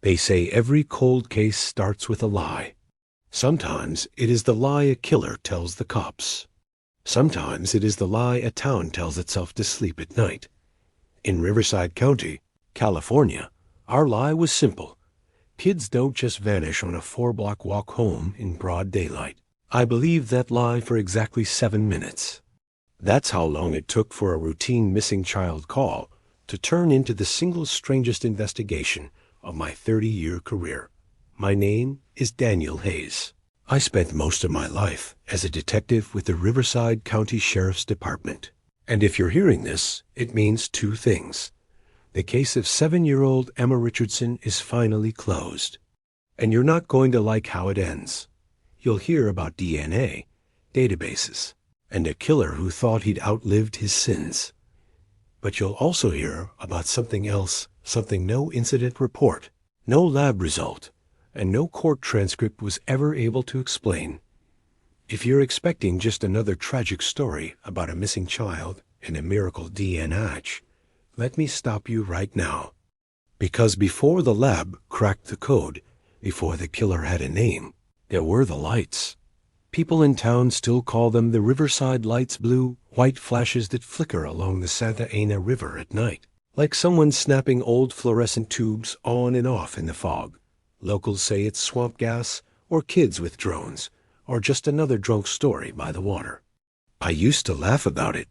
They say every cold case starts with a lie. Sometimes it is the lie a killer tells the cops. Sometimes it is the lie a town tells itself to sleep at night. In Riverside County, California, our lie was simple. Kids don't just vanish on a 4-block walk home in broad daylight. I believed that lie for exactly 7 minutes. That's how long it took for a routine missing child call to turn into the single strangest investigation of my 30-year career. My name is Daniel Hayes. I spent most of my life as a detective with the Riverside County Sheriff's Department. And if you're hearing this, it means 2 things. The case of 7-year-old Emma Richardson is finally closed. And you're not going to like how it ends. You'll hear about DNA, databases, and a killer who thought he'd outlived his sins. But you'll also hear about something else, something no incident report, no lab result, and no court transcript was ever able to explain. If you're expecting just another tragic story about a missing child and a miracle DNA, let me stop you right now. Because before the lab cracked the code, before the killer had a name, there were the lights. People in town still call them the Riverside Lights, blue, white flashes that flicker along the Santa Ana River at night, like someone snapping old fluorescent tubes on and off in the fog. Locals say it's swamp gas, or kids with drones, or just another drunk story by the water. I used to laugh about it.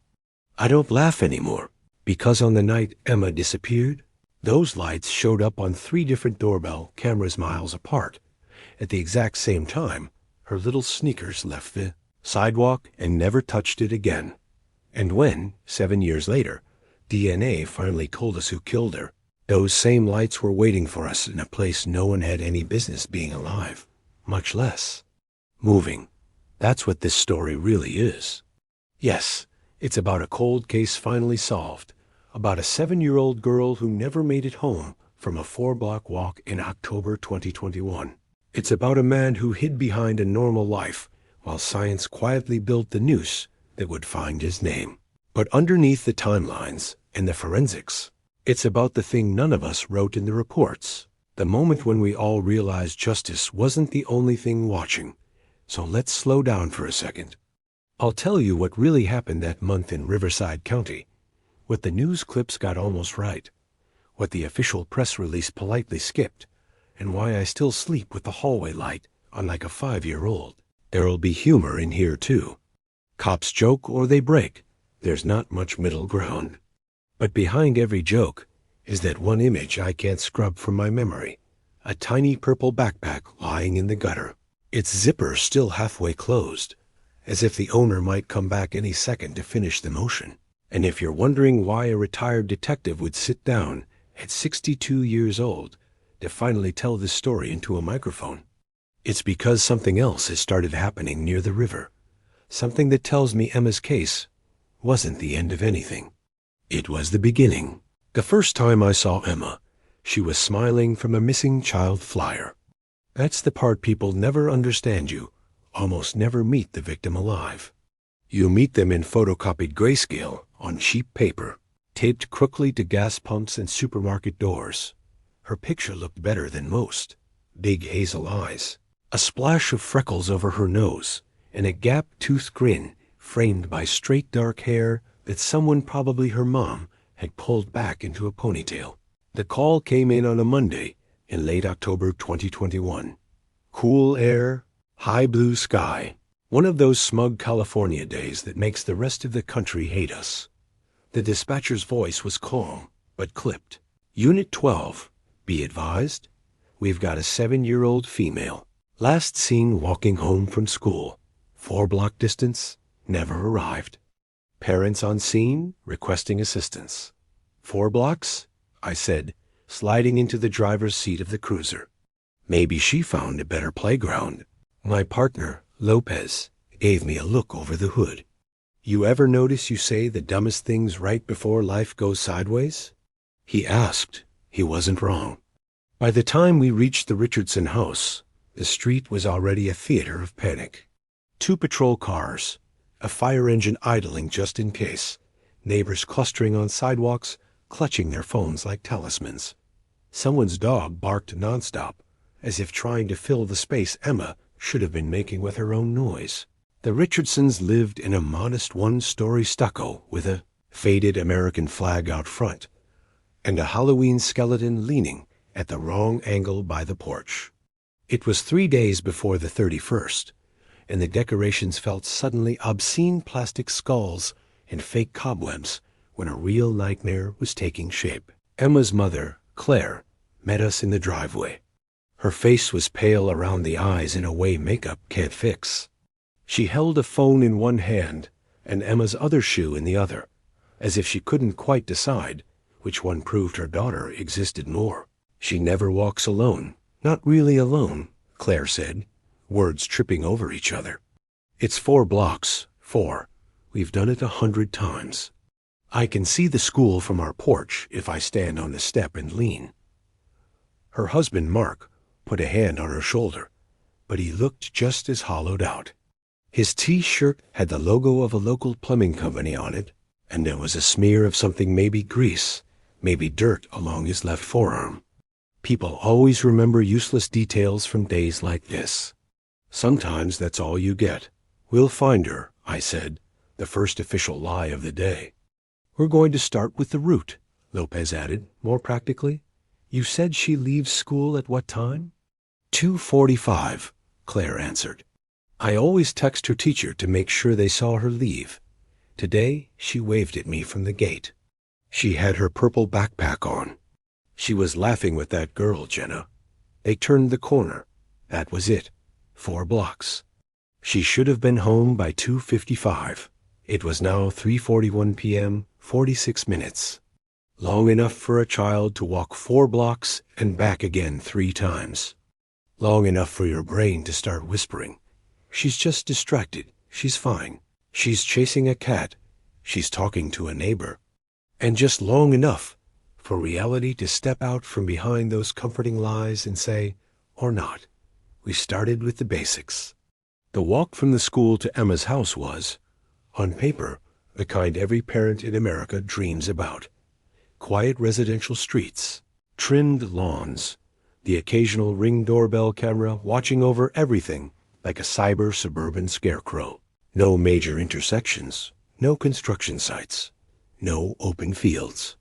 I don't laugh anymore, because on the night Emma disappeared, those lights showed up on 3 different doorbell cameras miles apart. At the exact same time, her little sneakers left the sidewalk and never touched it again. And when, 7 years later, DNA finally told us who killed her, those same lights were waiting for us in a place no one had any business being alive, much less moving. That's what this story really is. Yes, it's about a cold case finally solved, about a 7-year-old girl who never made it home from a 4-block walk in October 2021. It's about a man who hid behind a normal life while science quietly built the noose that would find his name. But underneath the timelines and the forensics, it's about the thing none of us wrote in the reports, the moment when we all realized justice wasn't the only thing watching. So let's slow down for a second. I'll tell you what really happened that month in Riverside County, what the news clips got almost right, what the official press release politely skipped, and why I still sleep with the hallway light on like a 5-year-old. There'll be humor in here too. Cops joke or they break. There's not much middle ground. But behind every joke is that one image I can't scrub from my memory. A tiny purple backpack lying in the gutter. Its zipper still halfway closed, as if the owner might come back any second to finish the motion. And if you're wondering why a retired detective would sit down at 62 years old to finally tell this story into a microphone, it's because something else has started happening near the river. Something that tells me Emma's case wasn't the end of anything. It was the beginning. The first time I saw Emma, she was smiling from a missing child flyer. That's the part people never understand. You almost never meet the victim alive. You meet them in photocopied grayscale on cheap paper, taped crookily to gas pumps and supermarket doors. Her picture looked better than most. Big hazel eyes, a splash of freckles over her nose, and a gap-toothed grin framed by straight dark hair that someone, probably her mom, had pulled back into a ponytail. The call came in on a Monday in late October 2021. Cool air, high blue sky, one of those smug California days that makes the rest of the country hate us. The dispatcher's voice was calm, but clipped. Unit 12, be advised, we've got a 7-year-old female. Last seen walking home from school. 4-block distance, never arrived. Parents on scene, requesting assistance. 4 blocks? I said, sliding into the driver's seat of the cruiser. Maybe she found a better playground. My partner, Lopez, gave me a look over the hood. You ever notice you say the dumbest things right before life goes sideways? He asked. He wasn't wrong. By the time we reached the Richardson house, the street was already a theater of panic. 2 patrol cars, a fire engine idling just in case, neighbors clustering on sidewalks, clutching their phones like talismans. Someone's dog barked nonstop, as if trying to fill the space Emma should have been making with her own noise. The Richardsons lived in a modest one-story stucco with a faded American flag out front and a Halloween skeleton leaning at the wrong angle by the porch. It was 3 days before the 31st, and the decorations felt suddenly obscene plastic skulls and fake cobwebs when a real nightmare was taking shape. Emma's mother, Claire, met us in the driveway. Her face was pale around the eyes in a way makeup can't fix. She held a phone in one hand and Emma's other shoe in the other, as if she couldn't quite decide which one proved her daughter existed more. She never walks alone. Not really alone, Claire said, words tripping over each other. It's 4 blocks, 4. We've done it 100 times. I can see the school from our porch if I stand on the step and lean. Her husband, Mark, put a hand on her shoulder, but he looked just as hollowed out. His T-shirt had the logo of a local plumbing company on it, and there was a smear of something, maybe grease, maybe dirt, along his left forearm. People always remember useless details from days like this. Sometimes that's all you get. We'll find her, I said, the first official lie of the day. We're going to start with the root, Lopez added, more practically. You said she leaves school at what time? 2:45, Claire answered. I always text her teacher to make sure they saw her leave. Today, she waved at me from the gate. She had her purple backpack on. She was laughing with that girl, Jenna. They turned the corner. That was it. 4 blocks. She should have been home by 2:55. It was now 3:41 p.m., 46 minutes. Long enough for a child to walk 4 blocks and back again 3 times. Long enough for your brain to start whispering. She's just distracted. She's fine. She's chasing a cat. She's talking to a neighbor. And just long enough for reality to step out from behind those comforting lies and say, or not, we started with the basics. The walk from the school to Emma's house was, on paper, the kind every parent in America dreams about. Quiet residential streets, trimmed lawns, the occasional Ring doorbell camera watching over everything like a cyber suburban scarecrow. No major intersections, no construction sites, no open fields.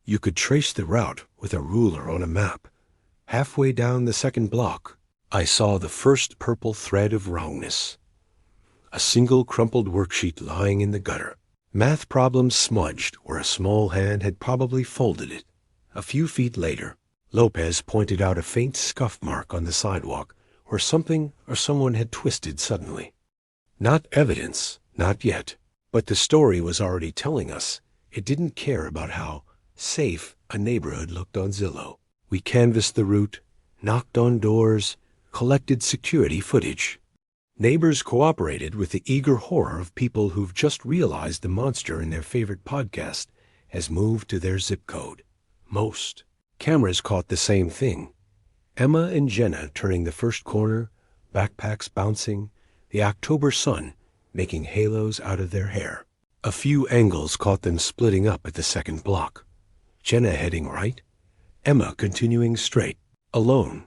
You could trace the route with a ruler on a map. Halfway down the 2nd block, I saw the first purple thread of wrongness. A single crumpled worksheet lying in the gutter. Math problems smudged where a small hand had probably folded it. A few feet later, Lopez pointed out a faint scuff mark on the sidewalk where something or someone had twisted suddenly. Not evidence, not yet, but the story was already telling us it didn't care about how safe a neighborhood looked on Zillow. We canvassed the route, knocked on doors, collected security footage. Neighbors cooperated with the eager horror of people who've just realized the monster in their favorite podcast has moved to their zip code. Most. Cameras caught the same thing. Emma and Jenna turning the first corner, backpacks bouncing, the October sun making halos out of their hair. A few angles caught them splitting up at the 2nd block. Jenna heading right, Emma continuing straight, alone.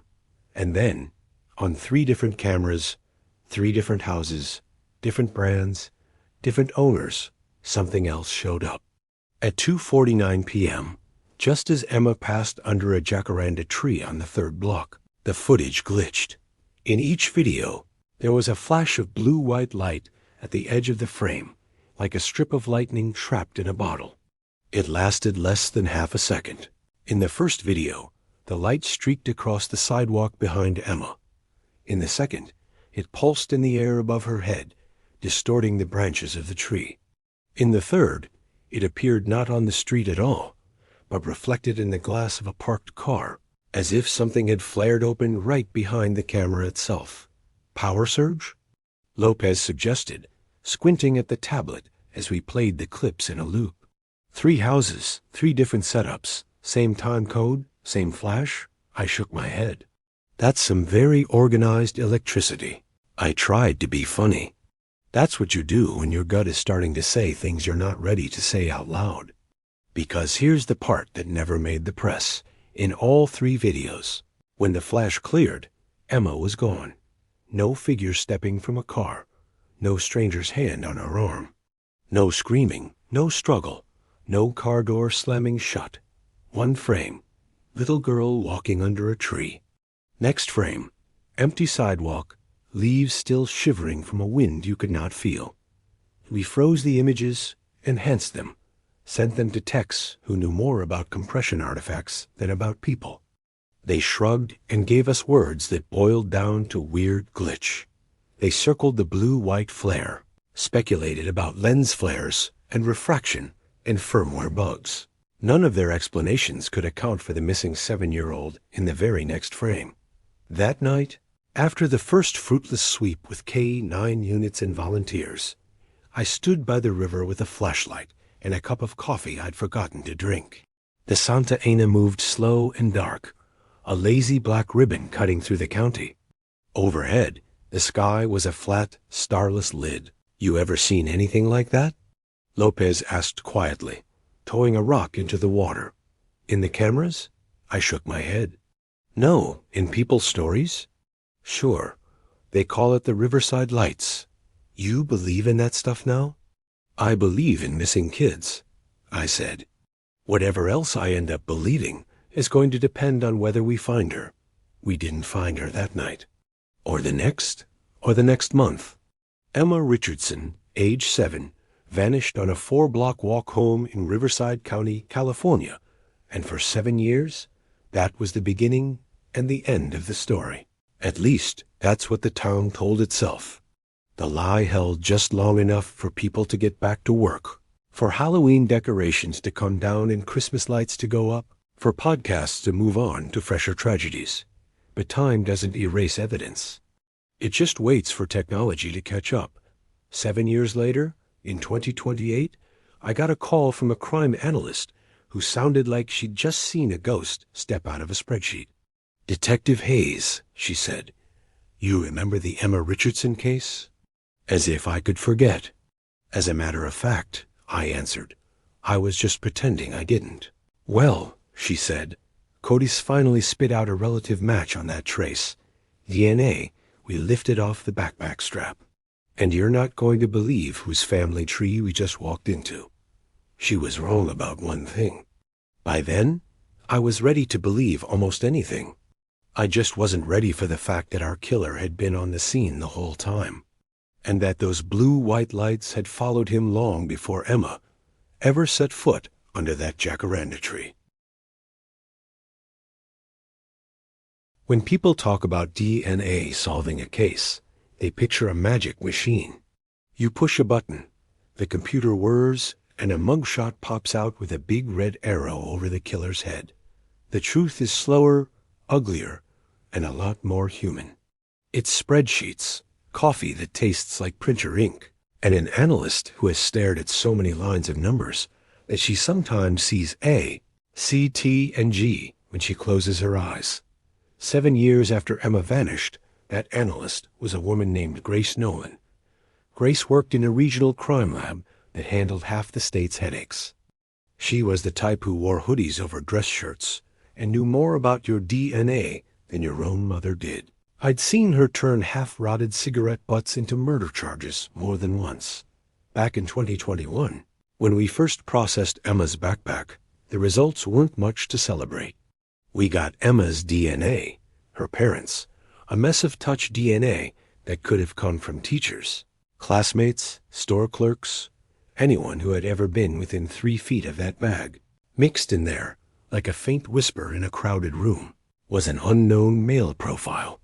And then, on 3 different cameras, 3 different houses, different brands, different owners, something else showed up. At 2:49 p.m., just as Emma passed under a jacaranda tree on the 3rd block, the footage glitched. In each video, there was a flash of blue-white light at the edge of the frame, like a strip of lightning trapped in a bottle. It lasted less than half a second. In the first video, the light streaked across the sidewalk behind Emma. In the second, it pulsed in the air above her head, distorting the branches of the tree. In the third, it appeared not on the street at all, but reflected in the glass of a parked car, as if something had flared open right behind the camera itself. Power surge? Lopez suggested, squinting at the tablet as we played the clips in a loop. 3 houses, 3 different setups, same time code, same flash? I shook my head. That's some very organized electricity. I tried to be funny. That's what you do when your gut is starting to say things you're not ready to say out loud. Because here's the part that never made the press, In all 3 videos, when the flash cleared, Emma was gone. No figure stepping from a car. No stranger's hand on her arm. No screaming, no struggle, no car door slamming shut. 1 frame, little girl walking under a tree. Next frame, empty sidewalk, leaves still shivering from a wind you could not feel. We froze the images, enhanced them, sent them to techs who knew more about compression artifacts than about people. They shrugged and gave us words that boiled down to weird glitch. They circled the blue-white flare, speculated about lens flares and refraction and firmware bugs. None of their explanations could account for the missing 7-year-old in the very next frame. That night, after the first fruitless sweep with K-9 units and volunteers, I stood by the river with a flashlight and a cup of coffee I'd forgotten to drink. The Santa Ana moved slow and dark, a lazy black ribbon cutting through the county. Overhead, the sky was a flat, starless lid. You ever seen anything like that? Lopez asked quietly, towing a rock into the water. In the cameras? I shook my head. No, in people's stories? Sure. They call it the Riverside Lights. You believe in that stuff now? I believe in missing kids, I said. Whatever else I end up believing is going to depend on whether we find her. We didn't find her that night. Or the next month. Emma Richardson, age 7, vanished on a 4-block walk home in Riverside County, California, and for 7 years, that was the beginning and the end of the story. At least, that's what the town told itself. The lie held just long enough for people to get back to work, for Halloween decorations to come down and Christmas lights to go up, for podcasts to move on to fresher tragedies. But time doesn't erase evidence. It just waits for technology to catch up. 7 years later, in 2028, I got a call from a crime analyst who sounded like she'd just seen a ghost step out of a spreadsheet. "Detective Hayes," she said, "you remember the Emma Richardson case?" As if I could forget. As a matter of fact, I answered, I was just pretending I didn't. "Well," she said, "Cody's finally spit out a relative match on that trace. DNA we lifted off the backpack strap. And you're not going to believe whose family tree we just walked into." She was wrong about one thing. By then, I was ready to believe almost anything. I just wasn't ready for the fact that our killer had been on the scene the whole time, and that those blue-white lights had followed him long before Emma ever set foot under that jacaranda tree. When people talk about DNA solving a case, they picture a magic machine. You push a button, the computer whirs, and a mugshot pops out with a big red arrow over the killer's head. The truth is slower, uglier, and a lot more human. It's spreadsheets, coffee that tastes like printer ink, and an analyst who has stared at so many lines of numbers that she sometimes sees A, C, T, and G when she closes her eyes. 7 years after Emma vanished, that analyst was a woman named Grace Nolan. Grace worked in a regional crime lab that handled half the state's headaches. She was the type who wore hoodies over dress shirts and knew more about your DNA than your own mother did. I'd seen her turn half-rotted cigarette butts into murder charges more than once. Back in 2021, when we first processed Emma's backpack, the results weren't much to celebrate. We got Emma's DNA, her parents, a mess of touch DNA that could have come from teachers, classmates, store clerks, anyone who had ever been within 3 feet of that bag. Mixed in there, like a faint whisper in a crowded room, was an unknown male profile.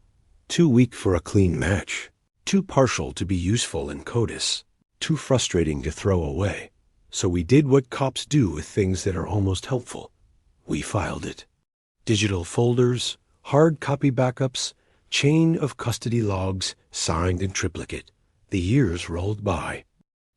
Too weak for a clean match, too partial to be useful in CODIS, too frustrating to throw away. So we did what cops do with things that are almost helpful. We filed it. Digital folders, hard copy backups, chain of custody logs, signed in triplicate. The years rolled by.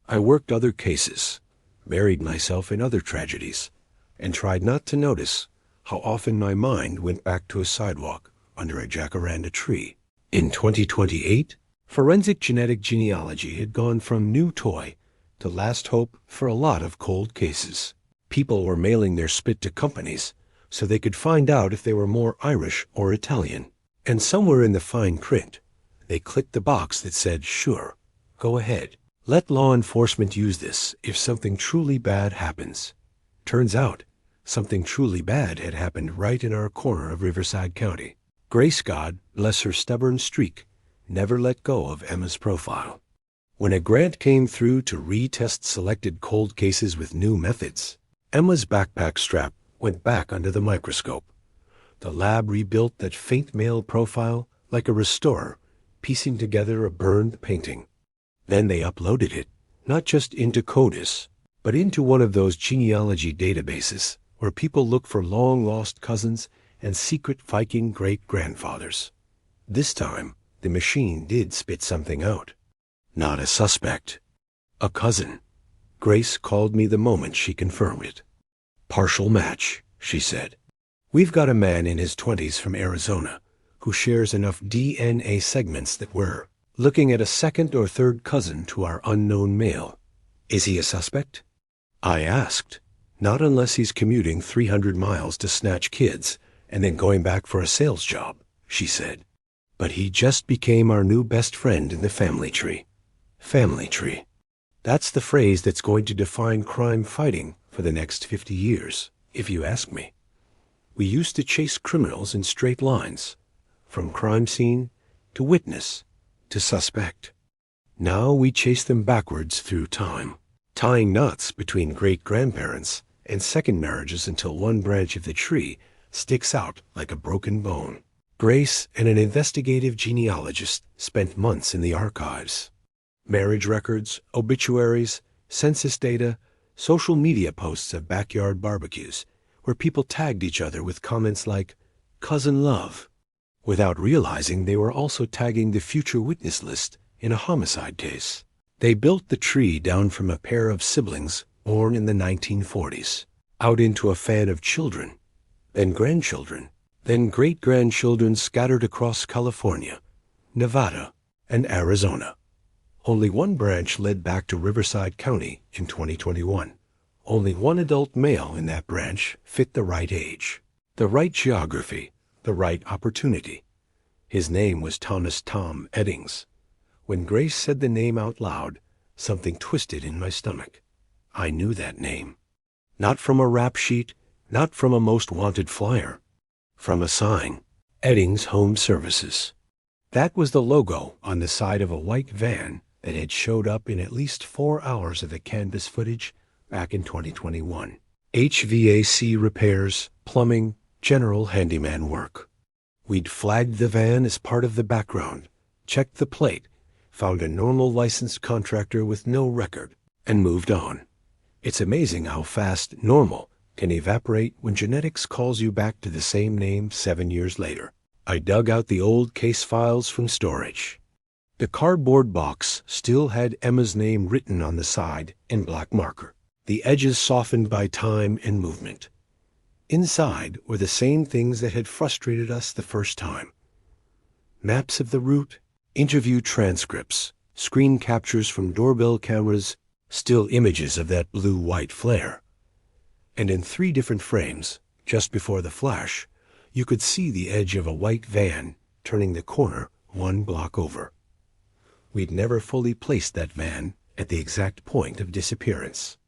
I worked other cases, buried myself in other tragedies, and tried not to notice how often my mind went back to a sidewalk under a jacaranda tree. In 2028, forensic genetic genealogy had gone from new toy to last hope for a lot of cold cases. People were mailing their spit to companies so they could find out if they were more Irish or Italian. And somewhere in the fine print, they clicked the box that said, "Sure, go ahead. Let law enforcement use this if something truly bad happens." Turns out, something truly bad had happened right in our corner of Riverside County. Grace, God bless her stubborn streak, never let go of Emma's profile. When a grant came through to retest selected cold cases with new methods, Emma's backpack strap went back under the microscope. The lab rebuilt that faint male profile like a restorer, piecing together a burned painting. Then they uploaded it, not just into CODIS, but into one of those genealogy databases where people look for long-lost cousins and secret Viking great-grandfathers. This time, the machine did spit something out. Not a suspect. A cousin. Grace called me the moment she confirmed it. "Partial match," she said. "We've got a man in his 20s from Arizona who shares enough DNA segments that we're looking at a second or third cousin to our unknown male. Is he a suspect?" I asked. "Not unless he's commuting 300 miles to snatch kids and then going back for a sales job," she said. "But he just became our new best friend in the family tree." Family tree. That's the phrase that's going to define crime fighting for the next 50 years, if you ask me. We used to chase criminals in straight lines, from crime scene to witness to suspect. Now we chase them backwards through time, tying knots between great-grandparents and second marriages until one branch of the tree sticks out like a broken bone. Grace and an investigative genealogist spent months in the archives. Marriage records, obituaries, census data, social media posts of backyard barbecues, where people tagged each other with comments like, "Cousin Love," without realizing they were also tagging the future witness list in a homicide case. They built the tree down from a pair of siblings born in the 1940s, out into a fan of children, then grandchildren, then great-grandchildren scattered across California, Nevada, and Arizona. Only one branch led back to Riverside County in 2021. Only one adult male in that branch fit the right age, the right geography, the right opportunity. His name was Thomas Tom Eddings. When Grace said the name out loud, something twisted in my stomach. I knew that name. Not from a rap sheet, not from a most wanted flyer. From a sign, Eddings Home Services. That was the logo on the side of a white van that had showed up in at least 4 hours of the canvas footage back in 2021. HVAC repairs, plumbing, general handyman work. We'd flagged the van as part of the background, checked the plate, found a normal licensed contractor with no record, and moved on. It's amazing how fast normal can evaporate when genetics calls you back to the same name 7 years later. I dug out the old case files from storage. The cardboard box still had Emma's name written on the side in black marker, the edges softened by time and movement. Inside were the same things that had frustrated us the first time. Maps of the route, interview transcripts, screen captures from doorbell cameras, still images of that blue-white flare. And in 3 different frames, just before the flash, you could see the edge of a white van turning the corner 1 block over. We'd never fully placed that van at the exact point of disappearance.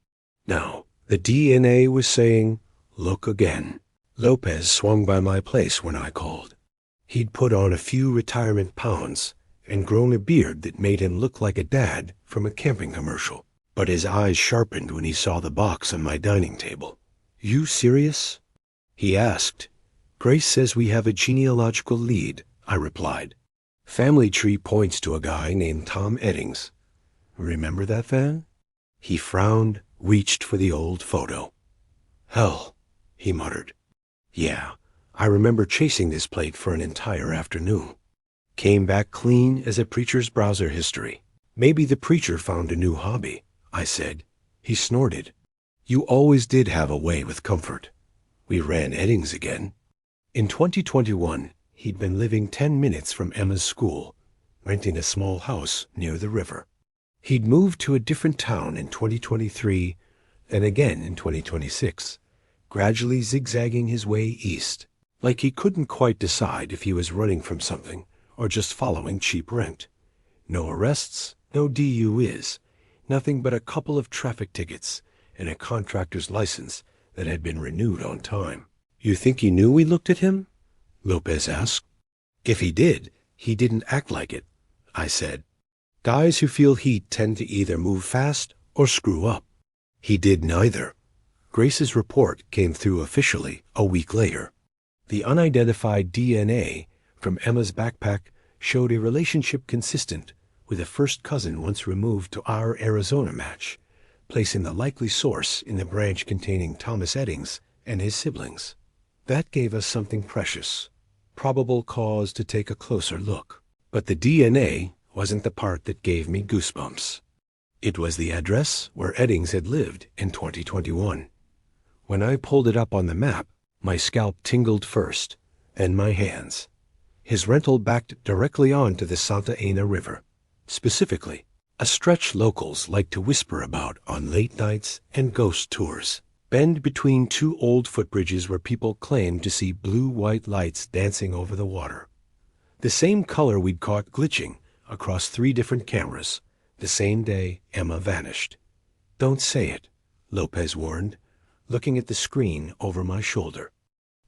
Now, the DNA was saying, "Look again." Lopez swung by my place when I called. He'd put on a few retirement pounds and grown a beard that made him look like a dad from a camping commercial. But his eyes sharpened when he saw the box on my dining table. "You serious?" he asked. "Grace says we have a genealogical lead," I replied. "Family tree points to a guy named Tom Eddings. Remember that van?" He frowned, reached for the old photo. "Hell," he muttered. "Yeah, I remember chasing this plate for an entire afternoon. Came back clean as a preacher's browser history. Maybe the preacher found a new hobby," I said. He snorted. "You always did have a way with comfort." We ran Eddings again. In 2021, he'd been living 10 minutes from Emma's school, renting a small house near the river. He'd moved to a different town in 2023 and again in 2026. gradually zigzagging his way east, like he couldn't quite decide if he was running from something or just following cheap rent. No arrests, no DUIs, nothing but a couple of traffic tickets and a contractor's license that had been renewed on time. "You think he knew we looked at him?" Lopez asked. "If he did, he didn't act like it," I said. "Guys who feel heat tend to either move fast or screw up." He did neither. Grace's report came through officially a week later. The unidentified DNA from Emma's backpack showed a relationship consistent with a first cousin once removed to our Arizona match, placing the likely source in the branch containing Thomas Eddings and his siblings. That gave us something precious, probable cause to take a closer look. But the DNA wasn't the part that gave me goosebumps. It was the address where Eddings had lived in 2021. When I pulled it up on the map, my scalp tingled first, and my hands. His rental backed directly onto the Santa Ana River. Specifically, a stretch locals like to whisper about on late nights and ghost tours. Bend between two old footbridges where people claim to see blue-white lights dancing over the water. The same color we'd caught glitching across 3 different cameras the same day Emma vanished. "Don't say it," Lopez warned, looking at the screen over my shoulder.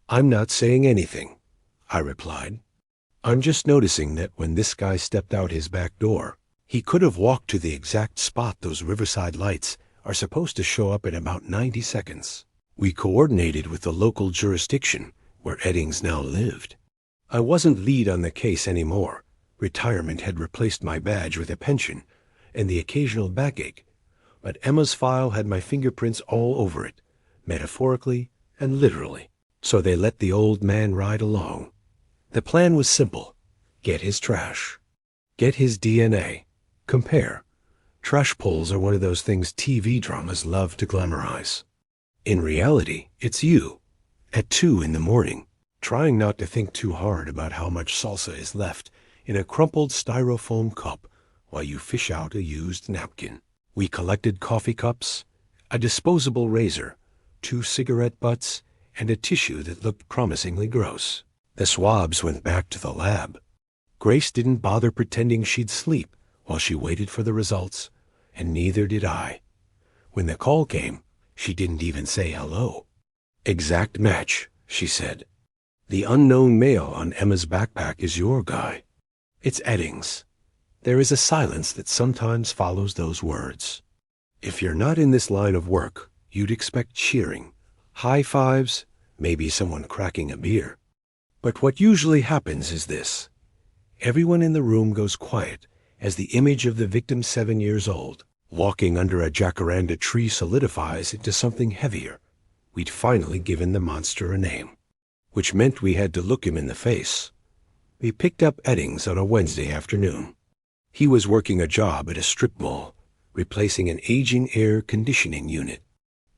"I'm not saying anything," I replied. "I'm just noticing that when this guy stepped out his back door, he could have walked to the exact spot those Riverside lights are supposed to show up in about 90 seconds. We coordinated with the local jurisdiction where Eddings now lived. I wasn't lead on the case anymore. Retirement had replaced my badge with a pension and the occasional backache, but Emma's file had my fingerprints all over it, metaphorically and literally. So they let the old man ride along. The plan was simple: get his trash, get his DNA, compare. Trash pulls are one of those things TV dramas love to glamorize. In reality, it's you, at 2 in the morning, trying not to think too hard about how much salsa is left in a crumpled styrofoam cup while you fish out a used napkin. We collected coffee cups, a disposable razor, 2 cigarette butts, and a tissue that looked promisingly gross. The swabs went back to the lab. Grace didn't bother pretending she'd sleep while she waited for the results, and neither did I. When the call came, she didn't even say hello. "Exact match," she said. "The unknown male on Emma's backpack is your guy. It's Eddings." There is a silence that sometimes follows those words. If you're not in this line of work, you'd expect cheering, high fives, maybe someone cracking a beer. But what usually happens is this. Everyone in the room goes quiet as the image of the victim 7 years old, walking under a jacaranda tree, solidifies into something heavier. We'd finally given the monster a name, which meant we had to look him in the face. We picked up Eddings on a Wednesday afternoon. He was working a job at a strip mall, replacing an aging air conditioning unit.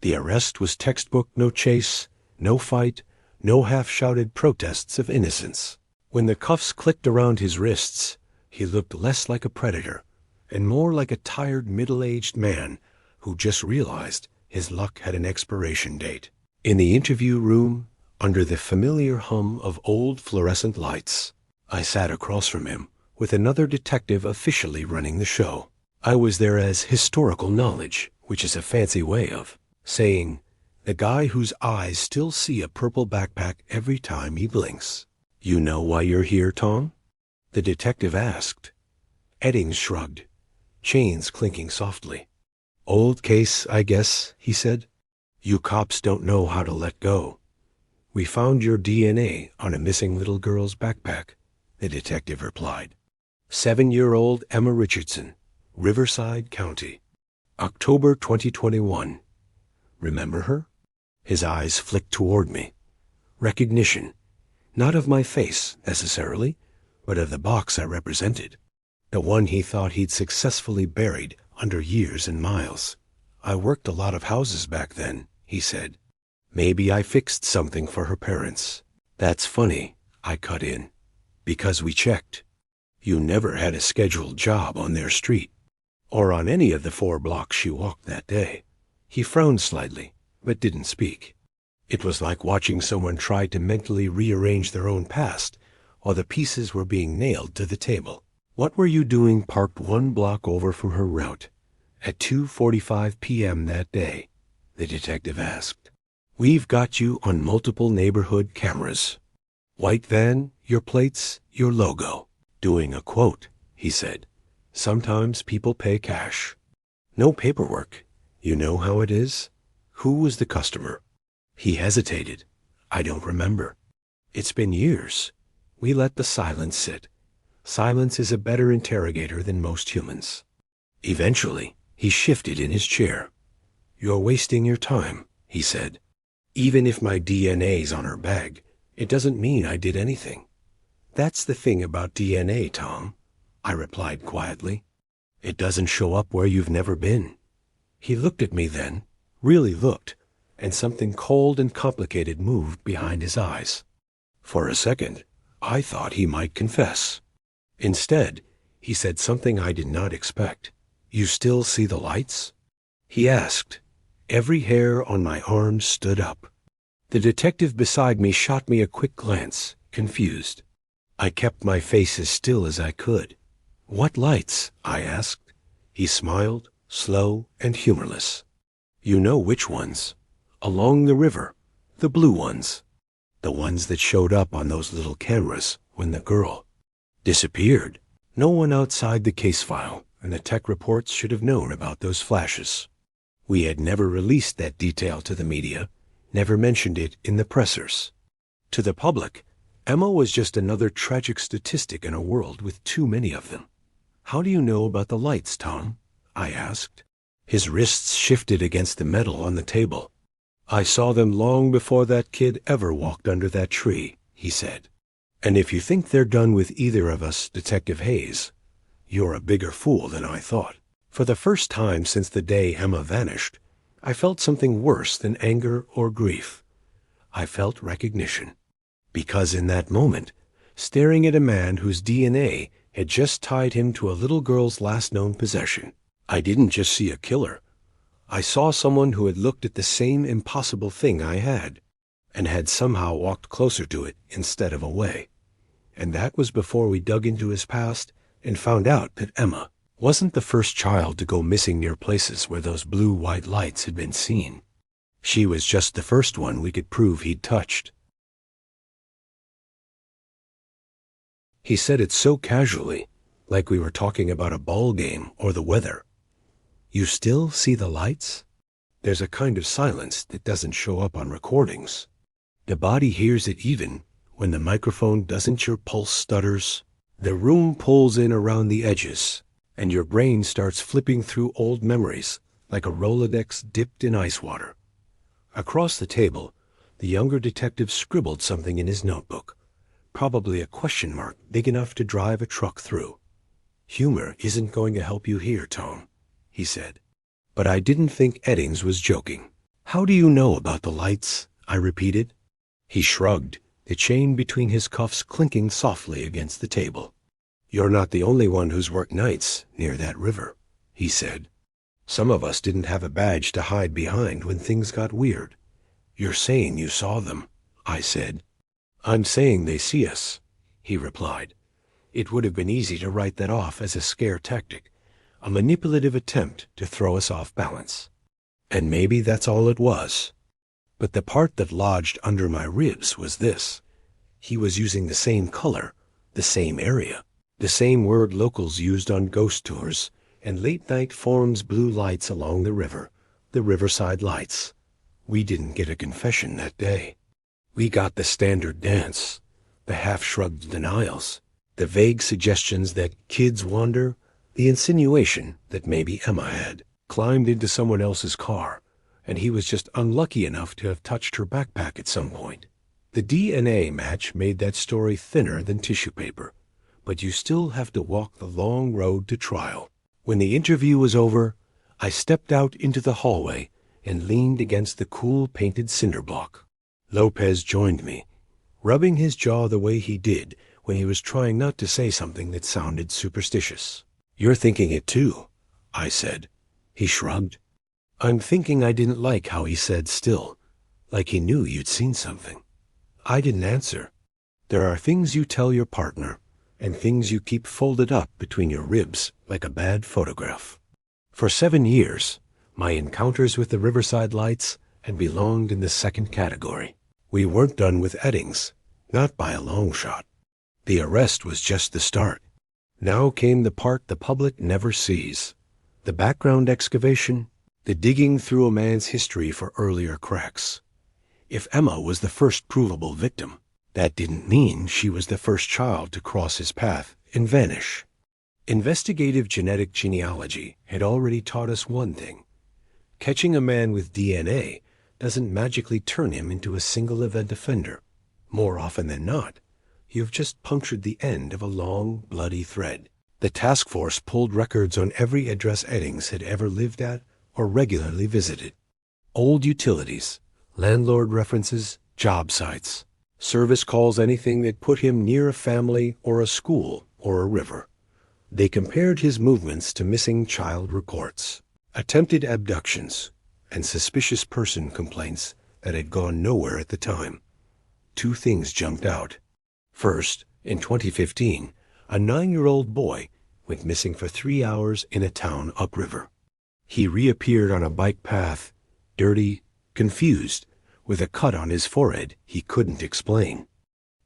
The arrest was textbook: no chase, no fight, no half-shouted protests of innocence. When the cuffs clicked around his wrists, he looked less like a predator and more like a tired middle-aged man who just realized his luck had an expiration date. In the interview room, under the familiar hum of old fluorescent lights, I sat across from him, with another detective officially running the show. I was there as historical knowledge, which is a fancy way of saying the guy whose eyes still see a purple backpack every time he blinks. "You know why you're here, Tom?" the detective asked. Eddings shrugged, chains clinking softly. "Old case, I guess," he said. "You cops don't know how to let go. We found your DNA on a missing little girl's backpack," the detective replied. 7-year-old Emma Richardson, Riverside County, October 2021. Remember her? His eyes flicked toward me. Recognition, not of my face necessarily, but of the box I represented, the one he thought he'd successfully buried under years and miles. "I worked a lot of houses back then," he said. "Maybe I fixed something for her parents." "That's funny," I cut in, "because we checked. You never had a scheduled job on their street, or on any of the 4 blocks she walked that day." He frowned slightly, but didn't speak. It was like watching someone try to mentally rearrange their own past while the pieces were being nailed to the table. What were you doing parked one block over from her route at 2:45 p.m. that day? The detective asked. We've got you on multiple neighborhood cameras. White van, your plates, your logo. Doing a quote, he said. Sometimes people pay cash. No paperwork. You know how it is? Who was the customer? He hesitated. I don't remember. It's been years. We let the silence sit. Silence is a better interrogator than most humans. Eventually, he shifted in his chair. You're wasting your time, he said. Even if my DNA's on her bag, it doesn't mean I did anything. That's the thing about DNA, Tom, I replied quietly. It doesn't show up where you've never been. He looked at me then, really looked, and something cold and complicated moved behind his eyes. For a second, I thought he might confess. Instead, he said something I did not expect. You still see the lights? He asked. Every hair on my arm stood up. The detective beside me shot me a quick glance, confused. I kept my face as still as I could. What lights? I asked. He smiled, slow and humorless. You know which ones. Along the river. The blue ones. The ones that showed up on those little cameras when the girl disappeared. No one outside the case file and the tech reports should have known about those flashes. We had never released that detail to the media, never mentioned it in the pressers. To the public, Emma was just another tragic statistic in a world with too many of them. How do you know about the lights, Tom? I asked. His wrists shifted against the metal on the table. I saw them long before that kid ever walked under that tree, he said. And if you think they're done with either of us, Detective Hayes, you're a bigger fool than I thought. For the first time since the day Emma vanished, I felt something worse than anger or grief. I felt recognition. Because in that moment, staring at a man whose DNA had just tied him to a little girl's last known possession, I didn't just see a killer. I saw someone who had looked at the same impossible thing I had, and had somehow walked closer to it instead of away. And that was before we dug into his past and found out that Emma wasn't the first child to go missing near places where those blue-white lights had been seen. She was just the first one we could prove he'd touched. He said it so casually, like we were talking about a ball game or the weather. You still see the lights? There's a kind of silence that doesn't show up on recordings. The body hears it even when the microphone doesn't. Your pulse stutters. The room pulls in around the edges, and your brain starts flipping through old memories like a Rolodex dipped in ice water. Across the table, the younger detective scribbled something in his notebook, probably a question mark big enough to drive a truck through. Humor isn't going to help you here, Tom, he said. But I didn't think Eddings was joking. How do you know about the lights? I repeated. He shrugged, the chain between his cuffs clinking softly against the table. You're not the only one who's worked nights near that river, he said. Some of us didn't have a badge to hide behind when things got weird. You're saying you saw them, I said. I'm saying they see us, he replied. It would have been easy to write that off as a scare tactic, a manipulative attempt to throw us off balance. And maybe that's all it was. But the part that lodged under my ribs was this. He was using the same color, the same area, the same word locals used on ghost tours and late-night forums blue lights along the river, the Riverside lights. We didn't get a confession that day. We got the standard dance, the half-shrugged denials, the vague suggestions that kids wander, the insinuation that maybe Emma had climbed into someone else's car, and he was just unlucky enough to have touched her backpack at some point. The DNA match made that story thinner than tissue paper, but you still have to walk the long road to trial. When the interview was over, I stepped out into the hallway and leaned against the cool painted cinder block. Lopez joined me, rubbing his jaw the way he did when he was trying not to say something that sounded superstitious. You're thinking it too, I said. He shrugged. I'm thinking I didn't like how he said still. like he knew you'd seen something. I didn't answer. There are things you tell your partner, and things you keep folded up between your ribs like a bad photograph. For 7 years, my encounters with the Riverside Lights had belonged in the second category. We weren't done with Eddings, not by a long shot. The arrest was just the start. Now came the part the public never sees. The background excavation, the digging through a man's history for earlier cracks. If Emma was the first provable victim, that didn't mean she was the first child to cross his path and vanish. Investigative genetic genealogy had already taught us one thing. Catching a man with DNA doesn't magically turn him into a single-event offender. More often than not, you've just punctured the end of a long, bloody thread. The task force pulled records on every address Eddings had ever lived at or regularly visited. Old utilities, landlord references, job sites, service calls, anything that put him near a family or a school or a river. They compared his movements to missing child reports, attempted abductions, and suspicious person complaints that had gone nowhere at the time. 2 things jumped out. First, in 2015, a 9-year-old boy went missing for 3 hours in a town upriver. He reappeared on a bike path, dirty, confused, with a cut on his forehead he couldn't explain.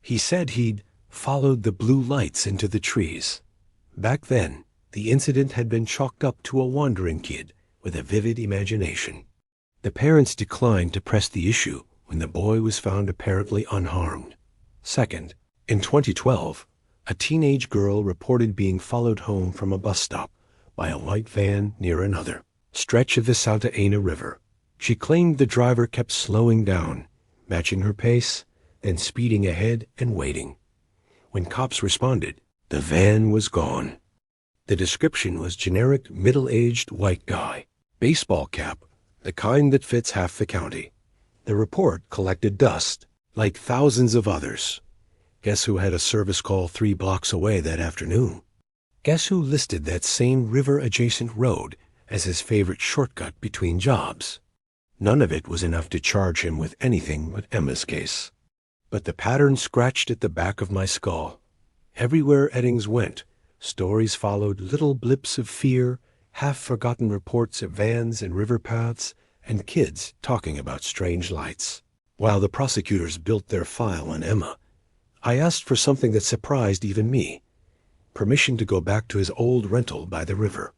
He said he'd followed the blue lights into the trees. Back then, the incident had been chalked up to a wandering kid with a vivid imagination. The parents declined to press the issue when the boy was found apparently unharmed. Second, in 2012, a teenage girl reported being followed home from a bus stop by a white van near another stretch of the Santa Ana River. She claimed the driver kept slowing down, matching her pace, then speeding ahead and waiting. When cops responded, the van was gone. The description was generic middle-aged white guy, baseball cap, the kind that fits half the county. The report collected dust, like thousands of others. Guess who had a service call 3 blocks away that afternoon? Guess who listed that same river-adjacent road as his favorite shortcut between jobs? None of it was enough to charge him with anything but Emma's case. But the pattern scratched at the back of my skull. Everywhere Eddings went, stories followed, little blips of fear, half-forgotten reports of vans and river paths, and kids talking about strange lights. While the prosecutors built their file on Emma, I asked for something that surprised even me: permission to go back to his old rental by the river.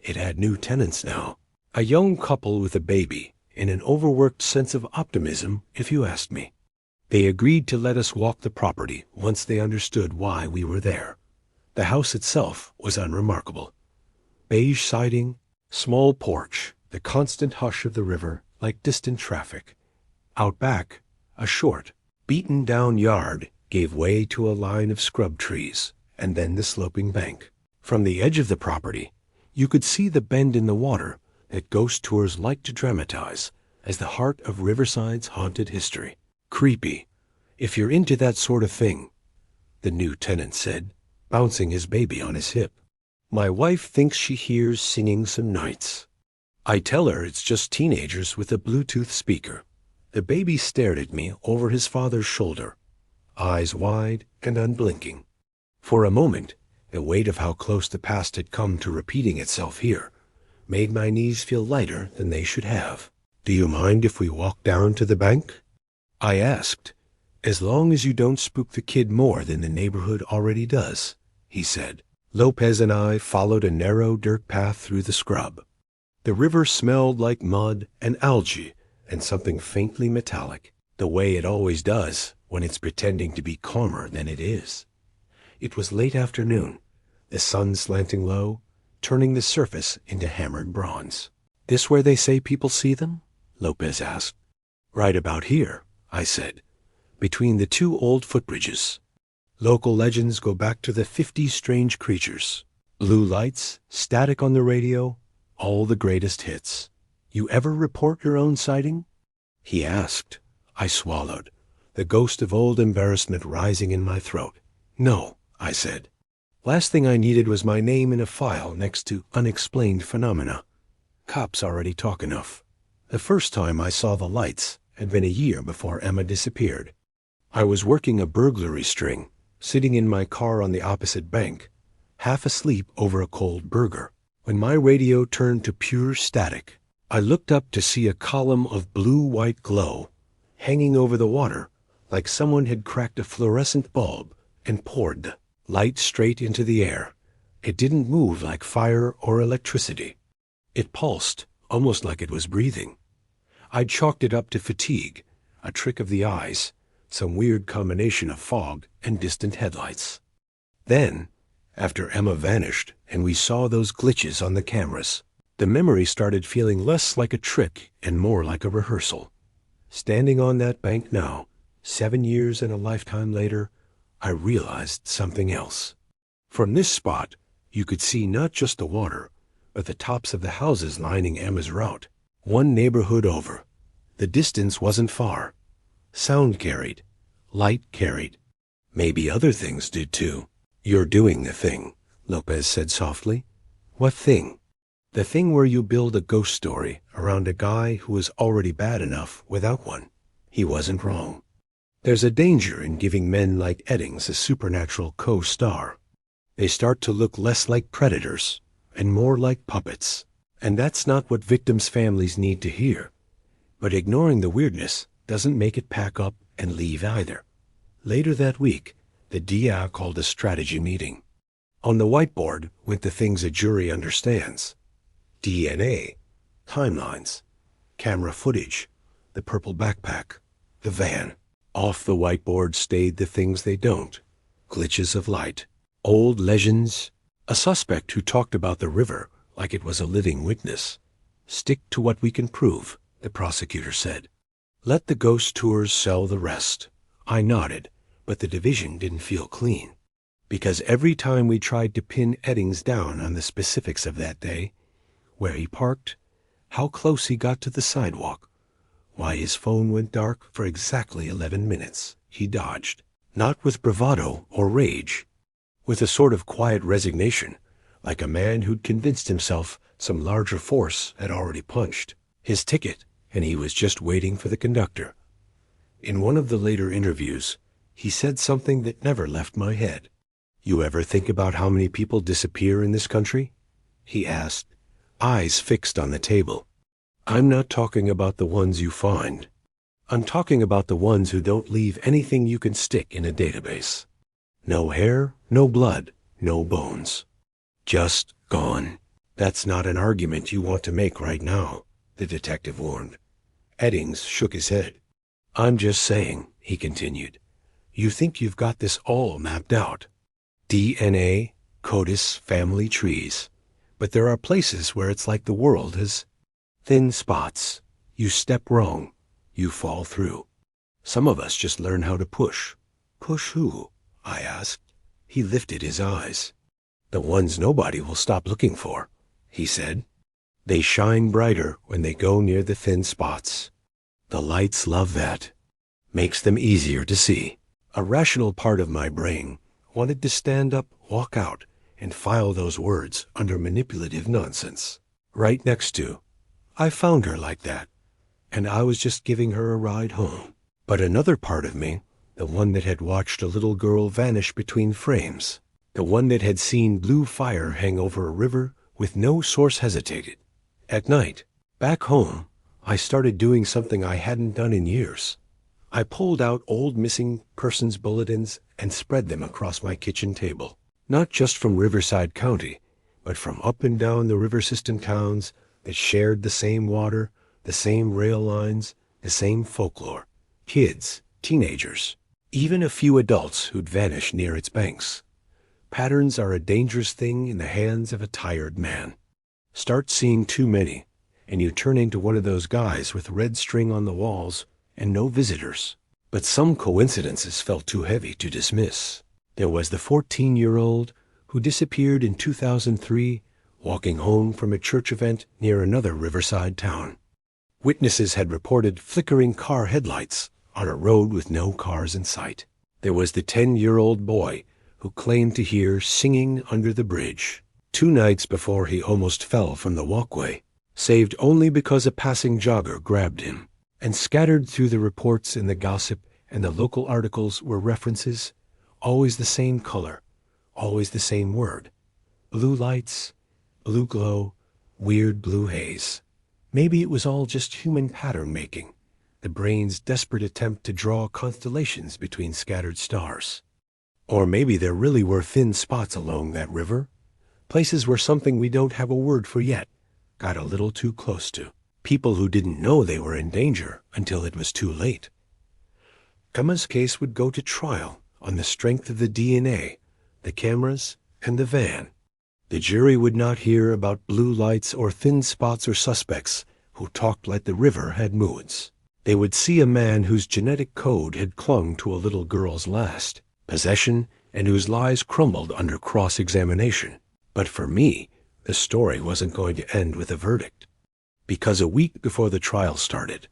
It had new tenants now, a young couple with a baby, and an overworked sense of optimism, if you asked me. They agreed to let us walk the property once they understood why we were there. The house itself was unremarkable. Beige siding, small porch, the constant hush of the river like distant traffic. Out back, a short, beaten-down yard gave way to a line of scrub trees, and then the sloping bank. From the edge of the property, you could see the bend in the water that ghost tours like to dramatize as the heart of Riverside's haunted history. Creepy, if you're into that sort of thing, the new tenant said, bouncing his baby on his hip. My wife thinks she hears singing some nights. I tell her it's just teenagers with a Bluetooth speaker. The baby stared at me over his father's shoulder, eyes wide and unblinking. For a moment, the weight of how close the past had come to repeating itself here made my knees feel lighter than they should have. Do you mind if we walk down to the bank? I asked. As long as you don't spook the kid more than the neighborhood already does, he said. Lopez and I followed a narrow dirt path through the scrub. The river smelled like mud and algae and something faintly metallic, the way it always does when it's pretending to be calmer than it is. It was late afternoon, the sun slanting low, turning the surface into hammered bronze. This where they say people see them? Lopez asked. Right about here, I said, between the 2 old footbridges. Local legends go back to the 50 strange creatures. Blue lights, static on the radio, all the greatest hits. You ever report your own sighting? He asked. I swallowed, the ghost of old embarrassment rising in my throat. No, I said. Last thing I needed was my name in a file next to unexplained phenomena. Cops already talk enough. The first time I saw the lights, had been a year before Emma disappeared. I was working a burglary string, sitting in my car on the opposite bank, half asleep over a cold burger, when my radio turned to pure static. I looked up to see a column of blue-white glow hanging over the water, like someone had cracked a fluorescent bulb and poured the light straight into the air. It didn't move like fire or electricity. It pulsed, almost like it was breathing. I chalked it up to fatigue, a trick of the eyes, some weird combination of fog and distant headlights. Then, after Emma vanished and we saw those glitches on the cameras, the memory started feeling less like a trick and more like a rehearsal. Standing on that bank now, 7 years and a lifetime later, I realized something else. From this spot, you could see not just the water, but the tops of the houses lining Emma's route. One neighborhood over. The distance wasn't far. Sound carried. Light carried. Maybe other things did too. "You're doing the thing," Lopez said softly. "What thing?" "The thing where you build a ghost story around a guy who is already bad enough without one." He wasn't wrong. There's a danger in giving men like Eddings a supernatural co-star. They start to look less like predators and more like puppets. And that's not what victims' families need to hear. But ignoring the weirdness doesn't make it pack up and leave either. Later that week, the DA called a strategy meeting. On the whiteboard went the things a jury understands: DNA, timelines, camera footage, the purple backpack, the van. Off the whiteboard stayed the things they don't: glitches of light, old legends, a suspect who talked about the river like it was a living witness. "Stick to what we can prove," the prosecutor said. "Let the ghost tours sell the rest." I nodded, but the division didn't feel clean. Because every time we tried to pin Eddings down on the specifics of that day, where he parked, how close he got to the sidewalk, why his phone went dark for exactly 11 minutes, he dodged. Not with bravado or rage, with a sort of quiet resignation, like a man who'd convinced himself some larger force had already punched his ticket and he was just waiting for the conductor. In one of the later interviews, he said something that never left my head. "You ever think about how many people disappear in this country?" he asked, eyes fixed on the table. "I'm not talking about the ones you find. I'm talking about the ones who don't leave anything you can stick in a database. No hair, no blood, no bones. Just gone." "That's not an argument you want to make right now," the detective warned. Eddings shook his head. "I'm just saying," he continued, "you think you've got this all mapped out. DNA, CODIS, family trees. But there are places where it's like the world has thin spots. You step wrong, you fall through. Some of us just learn how to push." "Push who?" I asked. He lifted his eyes. "The ones nobody will stop looking for," he said. "They shine brighter when they go near the thin spots. The lights love that. Makes them easier to see." A rational part of my brain wanted to stand up, walk out, and file those words under manipulative nonsense. Right next to, "I found her like that, and I was just giving her a ride home." But another part of me, the one that had watched a little girl vanish between frames, the one that had seen blue fire hang over a river with no source, hesitated. At night, back home, I started doing something I hadn't done in years. I pulled out old missing persons bulletins and spread them across my kitchen table. Not just from Riverside County, but from up and down the river system towns that shared the same water, the same rail lines, the same folklore. Kids, teenagers, even a few adults who'd vanished near its banks. Patterns are a dangerous thing in the hands of a tired man. Start seeing too many, and you turn into one of those guys with red string on the walls and no visitors. But some coincidences felt too heavy to dismiss. There was the 14-year-old who disappeared in 2003, walking home from a church event near another riverside town. Witnesses had reported flickering car headlights on a road with no cars in sight. There was the 10-year-old boy who claimed to hear singing under the bridge 2 nights before he almost fell from the walkway, saved only because a passing jogger grabbed him. And scattered through the reports and the gossip and the local articles were references, always the same color, always the same word. Blue lights, blue glow, weird blue haze. Maybe it was all just human pattern making, the brain's desperate attempt to draw constellations between scattered stars. Or maybe there really were thin spots along that river, places where something we don't have a word for yet got a little too close to. People who didn't know they were in danger until it was too late. Emma's case would go to trial on the strength of the DNA, the cameras, and the van. The jury would not hear about blue lights or thin spots or suspects who talked like the river had moods. They would see a man whose genetic code had clung to a little girl's last possession and whose lies crumbled under cross-examination. But for me, the story wasn't going to end with a verdict. Because a week before the trial started,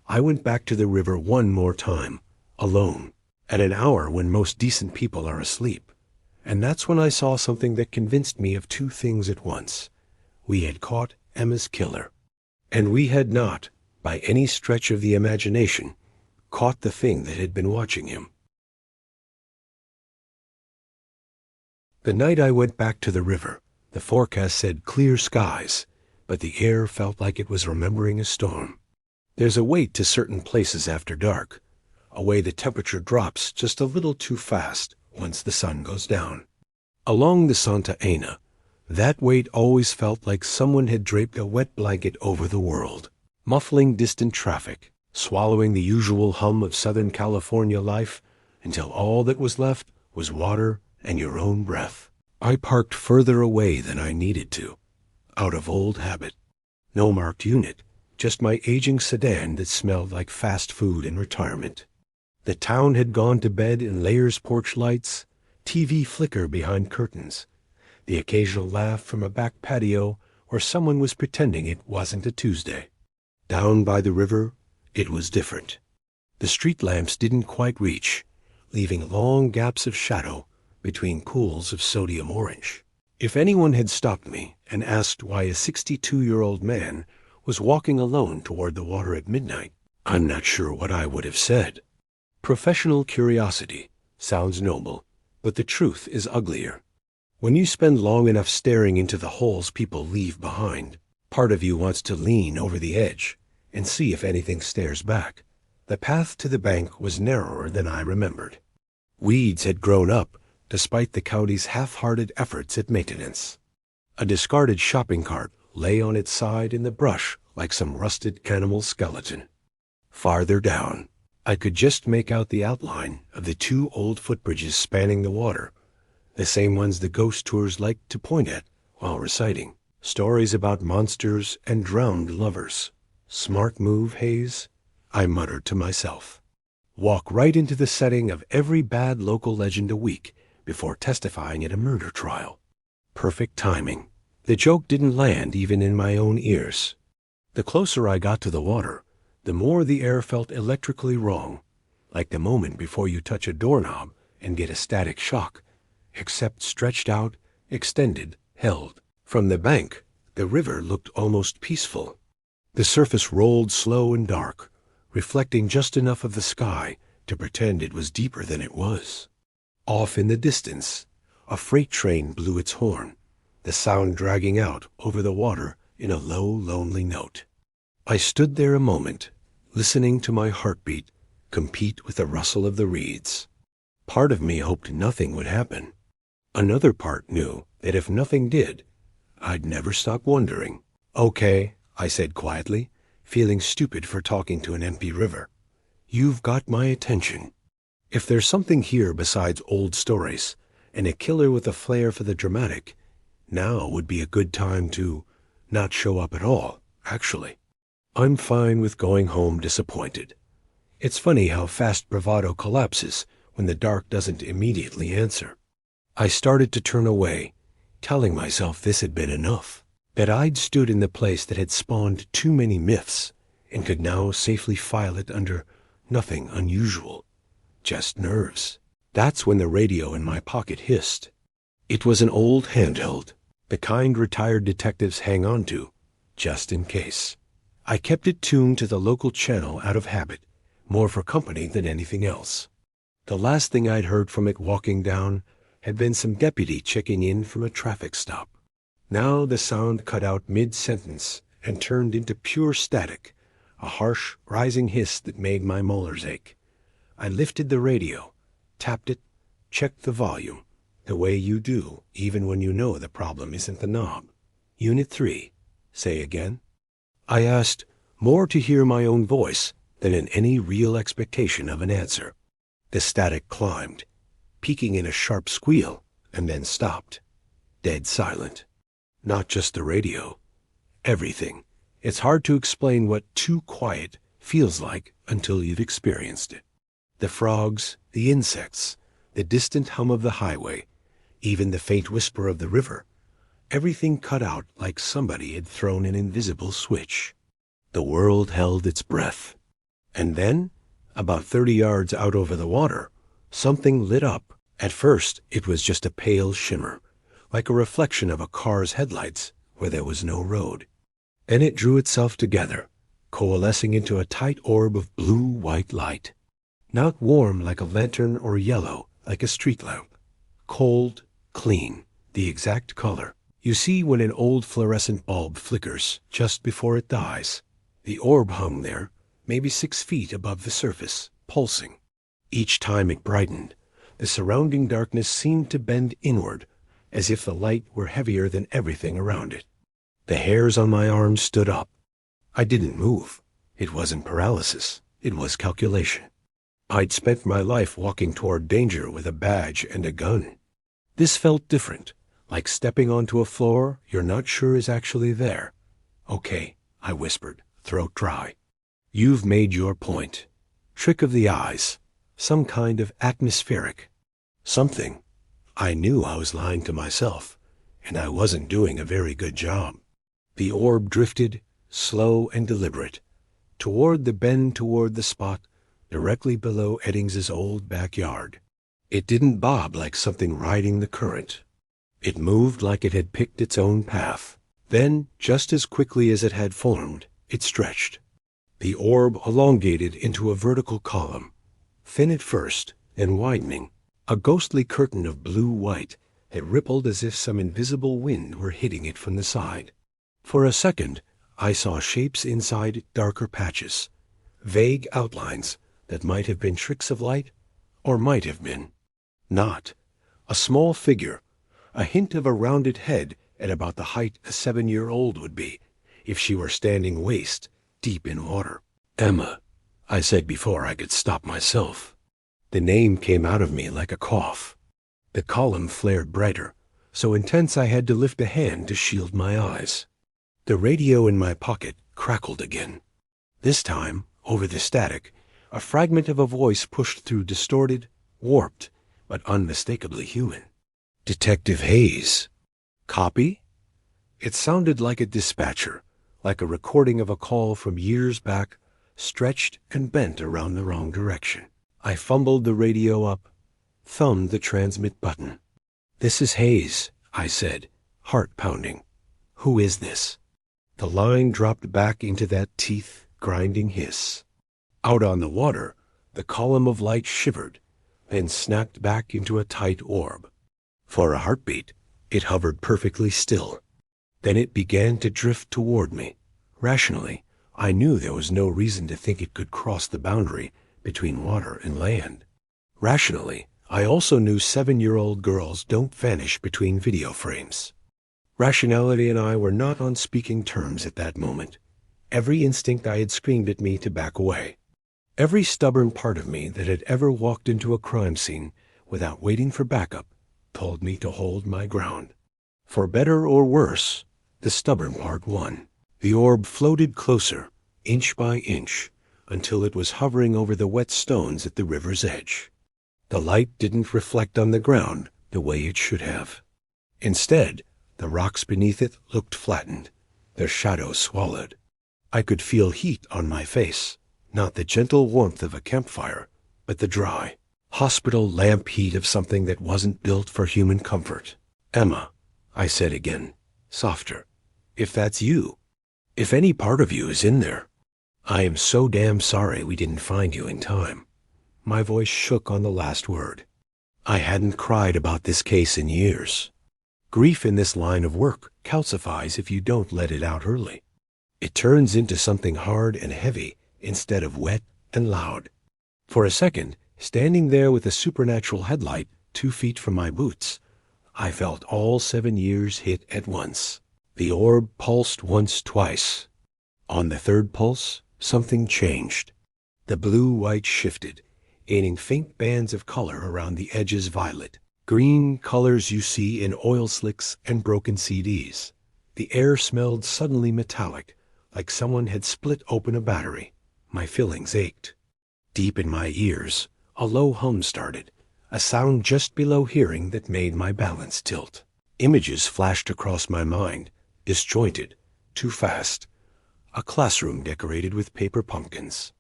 I went back to the river one more time, alone, at an hour when most decent people are asleep. And that's when I saw something that convinced me of two things at once. We had caught Emma's killer, and we had not, by any stretch of the imagination, caught the thing that had been watching him. The night I went back to the river, the forecast said clear skies, but the air felt like it was remembering a storm. There's a weight to certain places after dark, a way the temperature drops just a little too fast once the sun goes down. Along the Santa Ana, that weight always felt like someone had draped a wet blanket over the world, muffling distant traffic, swallowing the usual hum of Southern California life until all that was left was water and your own breath. I parked further away than I needed to, out of old habit. No marked unit, just my aging sedan that smelled like fast food and retirement. The town had gone to bed in layers porch lights, TV flicker behind curtains, the occasional laugh from a back patio where someone was pretending it wasn't a Tuesday. Down by the river, it was different. The street lamps didn't quite reach, leaving long gaps of shadow between pools of sodium orange. If anyone had stopped me and asked why a 62-year-old man was walking alone toward the water at midnight, I'm not sure what I would have said. Professional curiosity sounds noble, but the truth is uglier. When you spend long enough staring into the holes people leave behind, part of you wants to lean over the edge and see if anything stares back. The path to the bank was narrower than I remembered. Weeds had grown up despite the county's half-hearted efforts at maintenance. A discarded shopping cart lay on its side in the brush like some rusted cannibal skeleton. Farther down, I could just make out the outline of the two old footbridges spanning the water, the same ones the ghost tours liked to point at while reciting stories about monsters and drowned lovers. Smart move, Hayes, I muttered to myself. Walk right into the setting of every bad local legend a week before testifying at a murder trial. Perfect timing. The joke didn't land even in my own ears. The closer I got to the water, the more the air felt electrically wrong, like the moment before you touch a doorknob and get a static shock, except stretched out, extended, held. From the bank, the river looked almost peaceful. The surface rolled slow and dark, reflecting just enough of the sky to pretend it was deeper than it was. Off in the distance, a freight train blew its horn, the sound dragging out over the water in a low, lonely note. I stood there a moment, listening to my heartbeat compete with the rustle of the reeds. Part of me hoped nothing would happen. Another part knew that if nothing did, I'd never stop wondering. Okay, I said quietly, feeling stupid for talking to an empty river. You've got my attention. If there's something here besides old stories, and a killer with a flair for the dramatic, now would be a good time to not show up at all, actually. I'm fine with going home disappointed. It's funny how fast bravado collapses when the dark doesn't immediately answer. I started to turn away, telling myself this had been enough, that I'd stood in the place that had spawned too many myths and could now safely file it under nothing unusual. Just nerves. That's when the radio in my pocket hissed. It was an old handheld, the kind retired detectives hang on to, just in case. I kept it tuned to the local channel out of habit, more for company than anything else. The last thing I'd heard from it walking down had been some deputy checking in from a traffic stop. Now the sound cut out mid-sentence and turned into pure static, a harsh, rising hiss that made my molars ache. I lifted the radio, tapped it, checked the volume, the way you do even when you know the problem isn't the knob. Unit 3, say again. I asked, more to hear my own voice than in any real expectation of an answer. The static climbed, peaking in a sharp squeal, and then stopped. Dead silent. Not just the radio. Everything. It's hard to explain what too quiet feels like until you've experienced it. The frogs, the insects, the distant hum of the highway, even the faint whisper of the river. Everything cut out like somebody had thrown an invisible switch. The world held its breath. And then, about 30 yards out over the water, something lit up. At first, it was just a pale shimmer, like a reflection of a car's headlights where there was no road. Then it drew itself together, coalescing into a tight orb of blue-white light. Not warm like a lantern or yellow like a street lamp. Cold, clean, the exact color you see when an old fluorescent bulb flickers just before it dies. The orb hung there, maybe 6 feet above the surface, pulsing. Each time it brightened, the surrounding darkness seemed to bend inward, as if the light were heavier than everything around it. The hairs on my arms stood up. I didn't move. It wasn't paralysis. It was calculation. I'd spent my life walking toward danger with a badge and a gun. This felt different, like stepping onto a floor you're not sure is actually there. Okay, I whispered, throat dry. You've made your point. Trick of the eyes. Some kind of atmospheric. Something. I knew I was lying to myself, and I wasn't doing a very good job. The orb drifted, slow and deliberate, toward the spot directly below Eddings's old backyard. It didn't bob like something riding the current. It moved like it had picked its own path. Then, just as quickly as it had formed, it stretched. The orb elongated into a vertical column, thin at first, and widening. A ghostly curtain of blue-white had rippled as if some invisible wind were hitting it from the side. For a second, I saw shapes inside darker patches, vague outlines that might have been tricks of light, or might have been not. A small figure, a hint of a rounded head at about the height a 7-year-old would be, if she were standing waist deep in water. Emma, I said before I could stop myself. The name came out of me like a cough. The column flared brighter, so intense I had to lift a hand to shield my eyes. The radio in my pocket crackled again. This time, over the static, a fragment of a voice pushed through distorted, warped, but unmistakably human. Detective Hayes. Copy? It sounded like a dispatcher, like a recording of a call from years back, stretched and bent around the wrong direction. I fumbled the radio up, thumbed the transmit button. This is Hayes, I said, heart pounding. Who is this? The line dropped back into that teeth-grinding hiss. Out on the water, the column of light shivered, then snapped back into a tight orb. For a heartbeat, it hovered perfectly still. Then it began to drift toward me. Rationally, I knew there was no reason to think it could cross the boundary between water and land. Rationally, I also knew 7-year-old girls don't vanish between video frames. Rationality and I were not on speaking terms at that moment. Every instinct I had screamed at me to back away. Every stubborn part of me that had ever walked into a crime scene without waiting for backup told me to hold my ground. For better or worse, the stubborn part won. The orb floated closer, inch by inch, until it was hovering over the wet stones at the river's edge. The light didn't reflect on the ground the way it should have. Instead, the rocks beneath it looked flattened, their shadows swallowed. I could feel heat on my face, not the gentle warmth of a campfire, but the dry, hospital lamp heat of something that wasn't built for human comfort. Emma, I said again, softer, if that's you. If any part of you is in there, I am so damn sorry we didn't find you in time." My voice shook on the last word. I hadn't cried about this case in years. Grief in this line of work calcifies if you don't let it out early. It turns into something hard and heavy instead of wet and loud. For a second, standing there with a supernatural headlight 2 feet from my boots, I felt all 7 years hit at once. The orb pulsed once, twice. On the third pulse, something changed. The blue-white shifted, gaining faint bands of color around the edges violet. Green colors you see in oil slicks and broken CDs. The air smelled suddenly metallic, like someone had split open a battery. My fillings ached. Deep in my ears, a low hum started, a sound just below hearing that made my balance tilt. Images flashed across my mind, disjointed, too fast. A classroom decorated with paper pumpkins.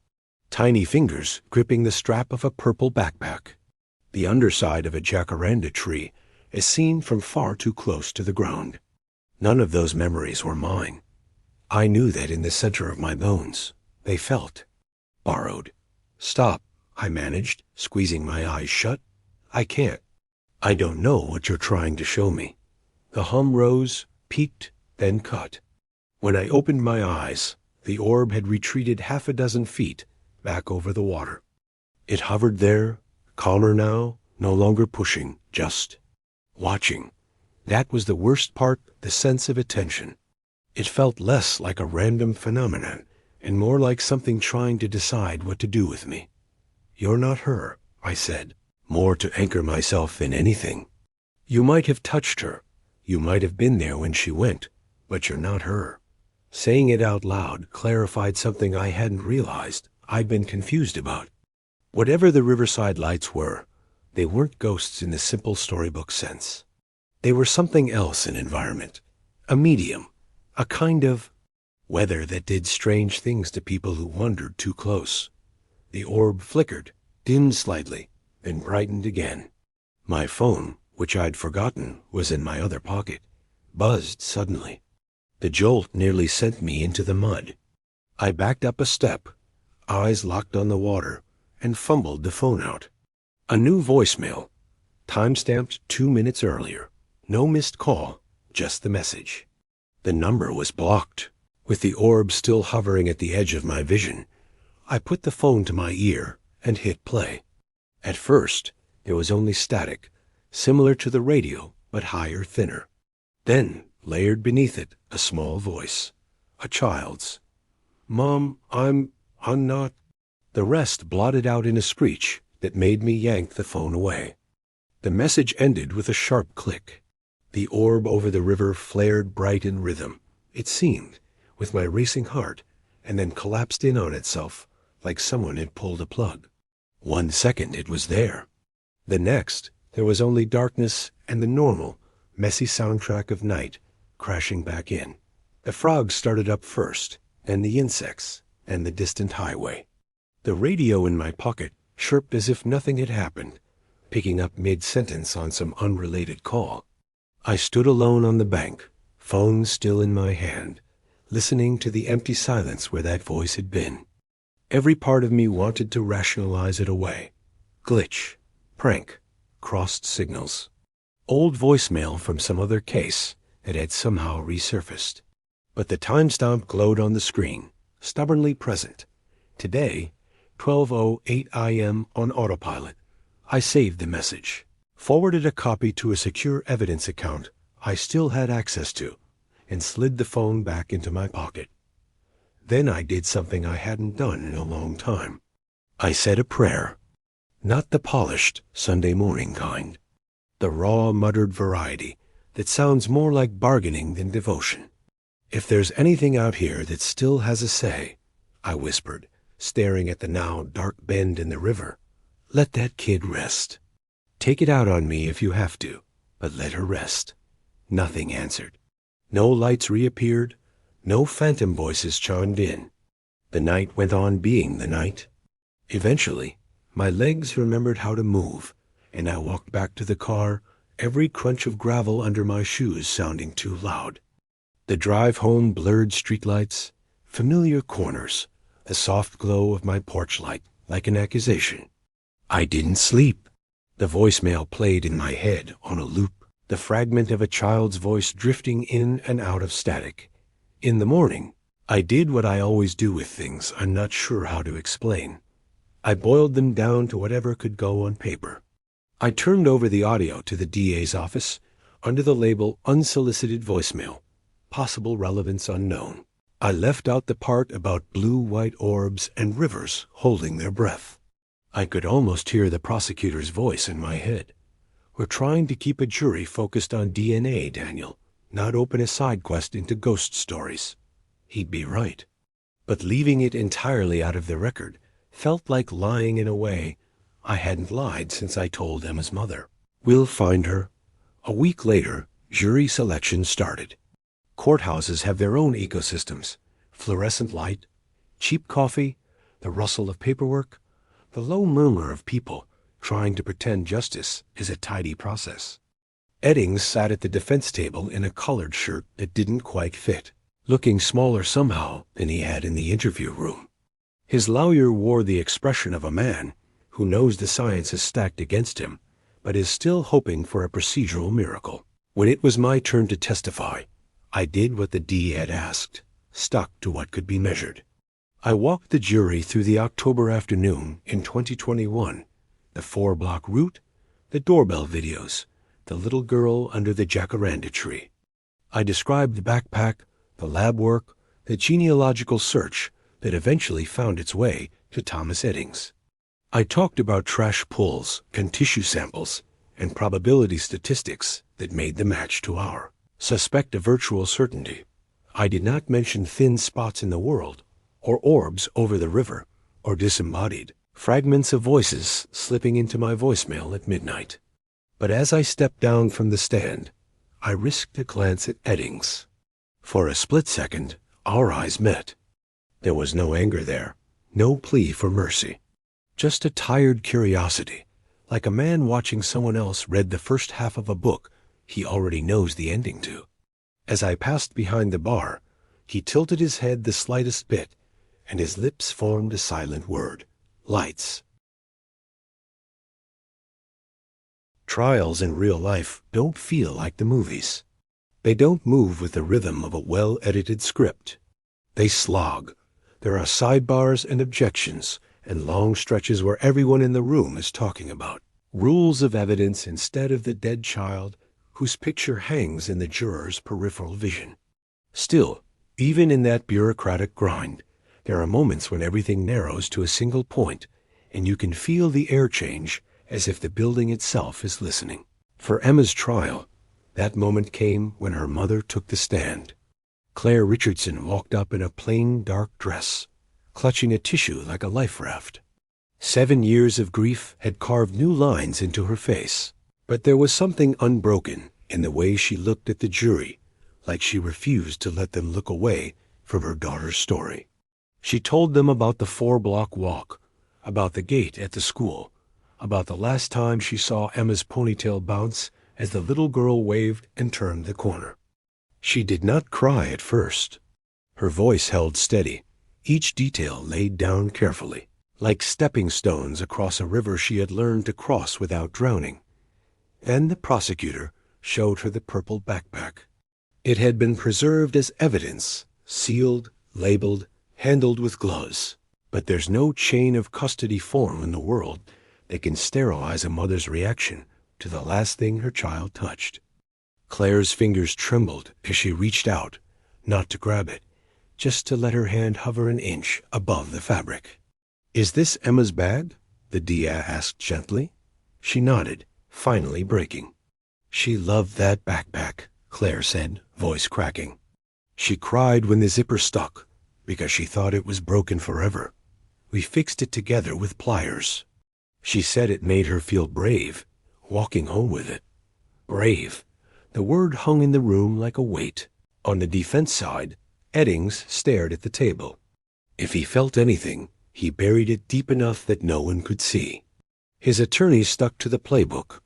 Tiny fingers gripping the strap of a purple backpack. The underside of a jacaranda tree is seen from far too close to the ground. None of those memories were mine. I knew that in the center of my bones. They felt borrowed. "Stop," I managed, squeezing my eyes shut. "I can't. I don't know what you're trying to show me." The hum rose, peaked, then cut. When I opened my eyes, the orb had retreated 6 feet back over the water. It hovered there, calmer now, no longer pushing, just watching. That was the worst part, the sense of attention. It felt less like a random phenomenon and more like something trying to decide what to do with me. "You're not her," I said, more to anchor myself than anything. "You might have touched her. You might have been there when she went, but you're not her." Saying it out loud clarified something I hadn't realized I'd been confused about. Whatever the Riverside lights were, they weren't ghosts in the simple storybook sense. They were something else in environment, a medium, a kind of weather that did strange things to people who wandered too close. The orb flickered, dimmed slightly, then brightened again. My phone, which I'd forgotten was in my other pocket, buzzed suddenly. The jolt nearly sent me into the mud. I backed up a step, eyes locked on the water, and fumbled the phone out. A new voicemail, time-stamped 2 minutes earlier. No missed call, just the message. The number was blocked. With the orb still hovering at the edge of my vision, I put the phone to my ear and hit play. At first, there was only static, similar to the radio, but higher, thinner. Then, layered beneath it, a small voice. A child's. "Mom, I'm not..." The rest blotted out in a screech that made me yank the phone away. The message ended with a sharp click. The orb over the river flared bright in rhythm, it seemed, with my racing heart, and then collapsed in on itself, like someone had pulled a plug. 1 second it was there. The next, there was only darkness and the normal, messy soundtrack of night crashing back in. The frogs started up first, then the insects, and the distant highway. The radio in my pocket chirped as if nothing had happened, picking up mid-sentence on some unrelated call. I stood alone on the bank, phone still in my hand, listening to the empty silence where that voice had been. Every part of me wanted to rationalize it away. Glitch, prank, crossed signals. Old voicemail from some other case that had somehow resurfaced. But the timestamp glowed on the screen, stubbornly present. Today, 12:08 a.m. on autopilot. I saved the message, forwarded a copy to a secure evidence account I still had access to, and slid the phone back into my pocket. Then I did something I hadn't done in a long time. I said a prayer. Not the polished Sunday morning kind. The raw, muttered variety that sounds more like bargaining than devotion. "If there's anything out here that still has a say," I whispered, staring at the now dark bend in the river, "let that kid rest. Take it out on me if you have to, but let her rest." Nothing answered. No lights reappeared. No phantom voices chimed in. The night went on being the night. Eventually, my legs remembered how to move, and I walked back to the car, every crunch of gravel under my shoes sounding too loud. The drive home blurred streetlights, familiar corners, the soft glow of my porch light like an accusation. I didn't sleep. The voicemail played in my head on a loop, the fragment of a child's voice drifting in and out of static. In the morning, I did what I always do with things I'm not sure how to explain. I boiled them down to whatever could go on paper. I turned over the audio to the DA's office under the label Unsolicited Voicemail, Possible Relevance Unknown. I left out the part about blue-white orbs and rivers holding their breath. I could almost hear the prosecutor's voice in my head. We're trying to keep a jury focused on DNA, Daniel, not open a side quest into ghost stories. He'd be right. But leaving it entirely out of the record felt like lying in a way I hadn't lied since I told Emma's mother. We'll find her. A week later, jury selection started. Courthouses have their own ecosystems: fluorescent light, cheap coffee, the rustle of paperwork, the low murmur of people trying to pretend justice is a tidy process. Eddings sat at the defense table in a collared shirt that didn't quite fit, looking smaller somehow than he had in the interview room. His lawyer wore the expression of a man who knows the science is stacked against him, but is still hoping for a procedural miracle. When it was my turn to testify, I did what the D had asked, stuck to what could be measured. I walked the jury through the October afternoon in 2021, the 4-block route, the doorbell videos, the little girl under the jacaranda tree. I described the backpack, the lab work, the genealogical search that eventually found its way to Thomas Eddings. I talked about trash pulls and tissue samples and probability statistics that made the match to our suspect a virtual certainty. I did not mention thin spots in the world, or orbs over the river, or disembodied fragments of voices slipping into my voicemail at midnight. But as I stepped down from the stand, I risked a glance at Eddings. For a split second, our eyes met. There was no anger there, no plea for mercy. Just a tired curiosity, like a man watching someone else read the first half of a book he already knows the ending to. As I passed behind the bar, he tilted his head the slightest bit, and his lips formed a silent word: lights. Trials in real life don't feel like the movies. They don't move with the rhythm of a well-edited script. They slog. There are sidebars and objections, and long stretches where everyone in the room is talking about rules of evidence instead of the dead child whose picture hangs in the juror's peripheral vision. Still, even in that bureaucratic grind, there are moments when everything narrows to a single point, and you can feel the air change as if the building itself is listening. For Emma's trial, that moment came when her mother took the stand. Claire Richardson walked up in a plain dark dress, clutching a tissue like a life raft. 7 years of grief had carved new lines into her face, but there was something unbroken in the way she looked at the jury, like she refused to let them look away from her daughter's story. She told them about the 4-block walk, about the gate at the school, about the last time she saw Emma's ponytail bounce as the little girl waved and turned the corner. She did not cry at first. Her voice held steady, each detail laid down carefully, like stepping stones across a river she had learned to cross without drowning. Then the prosecutor showed her the purple backpack. It had been preserved as evidence, sealed, labeled, handled with gloves. But there's no chain of custody form in the world that can sterilize a mother's reaction to the last thing her child touched. Claire's fingers trembled as she reached out, not to grab it, just to let her hand hover an inch above the fabric. "Is this Emma's bag?" the DA asked gently. She nodded, finally breaking. "She loved that backpack," Claire said, voice cracking. "She cried when the zipper stuck, because she thought it was broken forever. We fixed it together with pliers. She said it made her feel brave, walking home with it." Brave. The word hung in the room like a weight. On the defense side, Eddings stared at the table. If he felt anything, he buried it deep enough that no one could see. His attorney stuck to the playbook,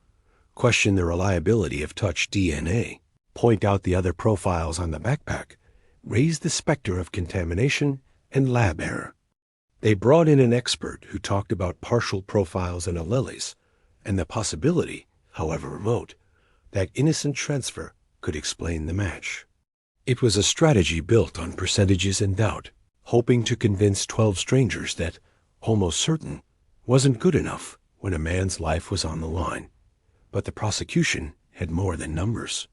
questioned the reliability of touch DNA, point out the other profiles on the backpack, raised the specter of contamination and lab error. They brought in an expert who talked about partial profiles and alleles, and the possibility, however remote, that innocent transfer could explain the match. It was a strategy built on percentages and doubt, hoping to convince 12 strangers that, almost certain, wasn't good enough when a man's life was on the line. But the prosecution had more than numbers.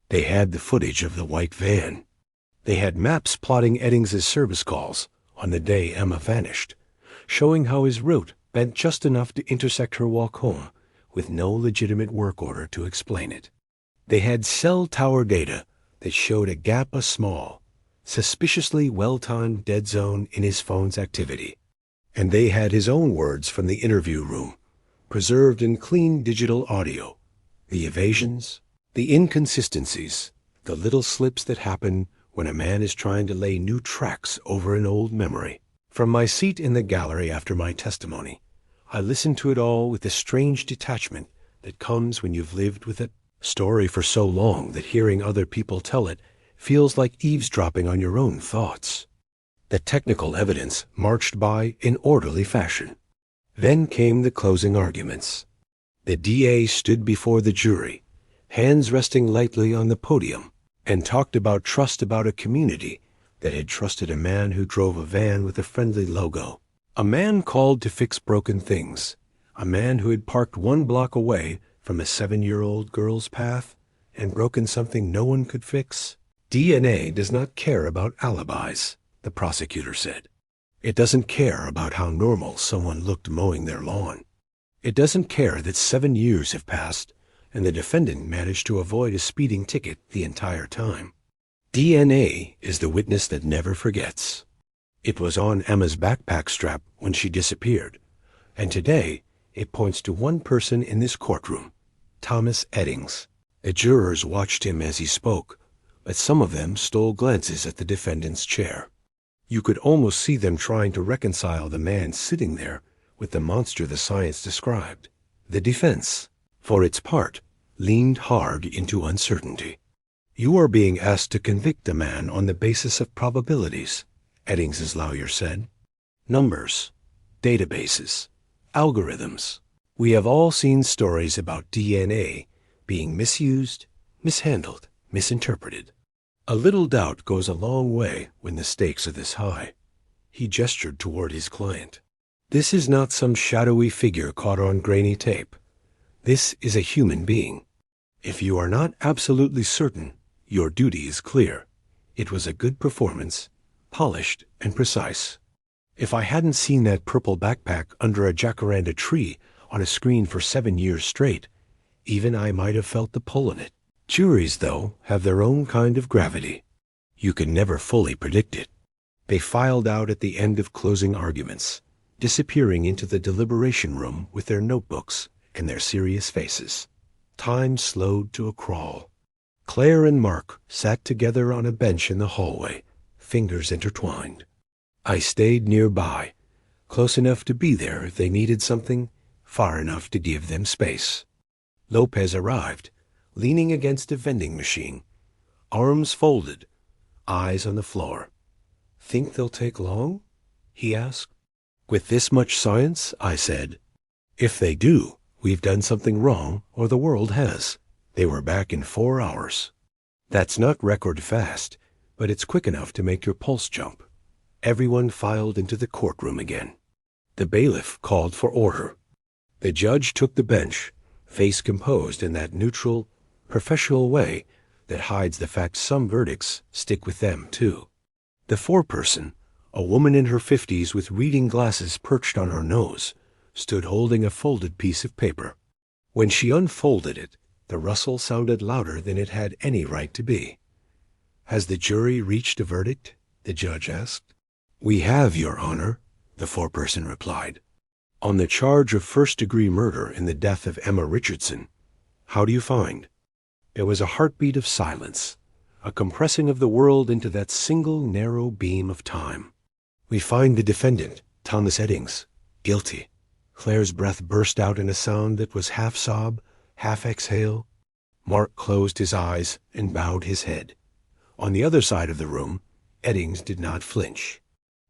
They had the footage of the white van. They had maps plotting Eddings' service calls on the day Emma vanished, showing how his route bent just enough to intersect her walk home, with no legitimate work order to explain it. They had cell tower data that showed a gap a small, suspiciously well-timed dead zone in his phone's activity. And they had his own words from the interview room, preserved in clean digital audio. The evasions, the inconsistencies, the little slips that happen when a man is trying to lay new tracks over an old memory. From my seat in the gallery after my testimony, I listened to it all with the strange detachment that comes when you've lived with a story for so long that hearing other people tell it feels like eavesdropping on your own thoughts. The technical evidence marched by in orderly fashion. Then came the closing arguments. The DA stood before the jury, hands resting lightly on the podium, and talked about trust about a community that had trusted a man who drove a van with a friendly logo, a man called to fix broken things, a man who had parked 1 block away from a 7-year-old girl's path and broken something no one could fix. DNA does not care about alibis, the prosecutor said. It doesn't care about how normal someone looked mowing their lawn. It doesn't care that 7 years have passed and the defendant managed to avoid a speeding ticket the entire time. DNA is the witness that never forgets. It was on Emma's backpack strap when she disappeared, and today it points to one person in this courtroom, Thomas Eddings. The jurors watched him as he spoke, but some of them stole glances at the defendant's chair. You could almost see them trying to reconcile the man sitting there with the monster the science described. The defense, for its part, leaned hard into uncertainty. You are being asked to convict a man on the basis of probabilities, Eddings' lawyer said. Numbers, databases, algorithms. We have all seen stories about DNA being misused, mishandled, misinterpreted. A little doubt goes a long way when the stakes are this high. He gestured toward his client. This is not some shadowy figure caught on grainy tape. This is a human being. If you are not absolutely certain, your duty is clear. It was a good performance, polished and precise. If I hadn't seen that purple backpack under a jacaranda tree on a screen for 7 years straight, even I might have felt the pull in it. Juries, though, have their own kind of gravity. You can never fully predict it. They filed out at the end of closing arguments, disappearing into the deliberation room with their notebooks and their serious faces. Time slowed to a crawl. Claire and Mark sat together on a bench in the hallway, fingers intertwined. I stayed nearby, close enough to be there if they needed something, far enough to give them space. Lopez arrived, leaning against a vending machine, arms folded, eyes on the floor. "Think they'll take long?" he asked. "With this much science," I said. "If they do, we've done something wrong, or the world has." They were back in 4 hours. That's not record fast, but it's quick enough to make your pulse jump. Everyone filed into the courtroom again. The bailiff called for order. The judge took the bench, face composed in that neutral, professional way that hides the fact some verdicts stick with them, too. The foreperson, a woman in her 50s with reading glasses perched on her nose, stood holding a folded piece of paper. When she unfolded it, the rustle sounded louder than it had any right to be. "Has the jury reached a verdict?" the judge asked. "We have, Your Honor," the foreperson replied. "On the charge of first-degree murder in the death of Emma Richardson. How do you find?" There was a heartbeat of silence, a compressing of the world into that single narrow beam of time. "We find the defendant, Thomas Eddings, guilty." Claire's breath burst out in a sound that was half sob, half exhale. Mark closed his eyes and bowed his head. On the other side of the room, Eddings did not flinch.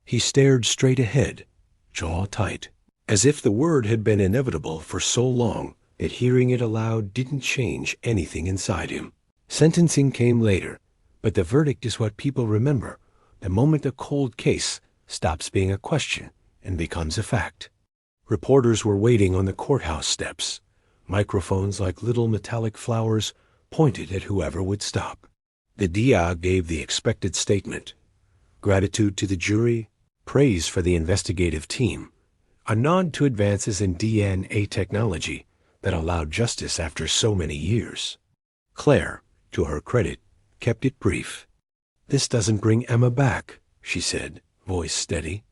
He stared straight ahead, jaw tight, as if the word had been inevitable for so long that hearing it aloud didn't change anything inside him. Sentencing came later, but the verdict is what people remember, the moment a cold case stops being a question and becomes a fact. Reporters were waiting on the courthouse steps. Microphones like little metallic flowers pointed at whoever would stop. The DA gave the expected statement. Gratitude to the jury, praise for the investigative team, a nod to advances in DNA technology that allowed justice after so many years. Claire, to her credit, kept it brief. "This doesn't bring Emma back," she said, voice steady,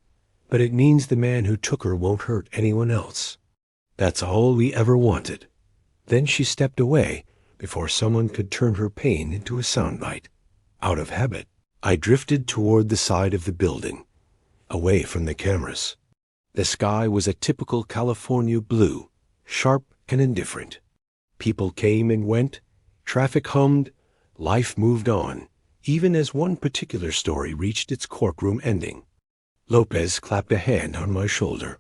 "but it means the man who took her won't hurt anyone else. That's all we ever wanted." Then she stepped away before someone could turn her pain into a soundbite. Out of habit, I drifted toward the side of the building, away from the cameras. The sky was a typical California blue, sharp and indifferent. People came and went, traffic hummed, life moved on, even as one particular story reached its courtroom ending. Lopez clapped a hand on my shoulder.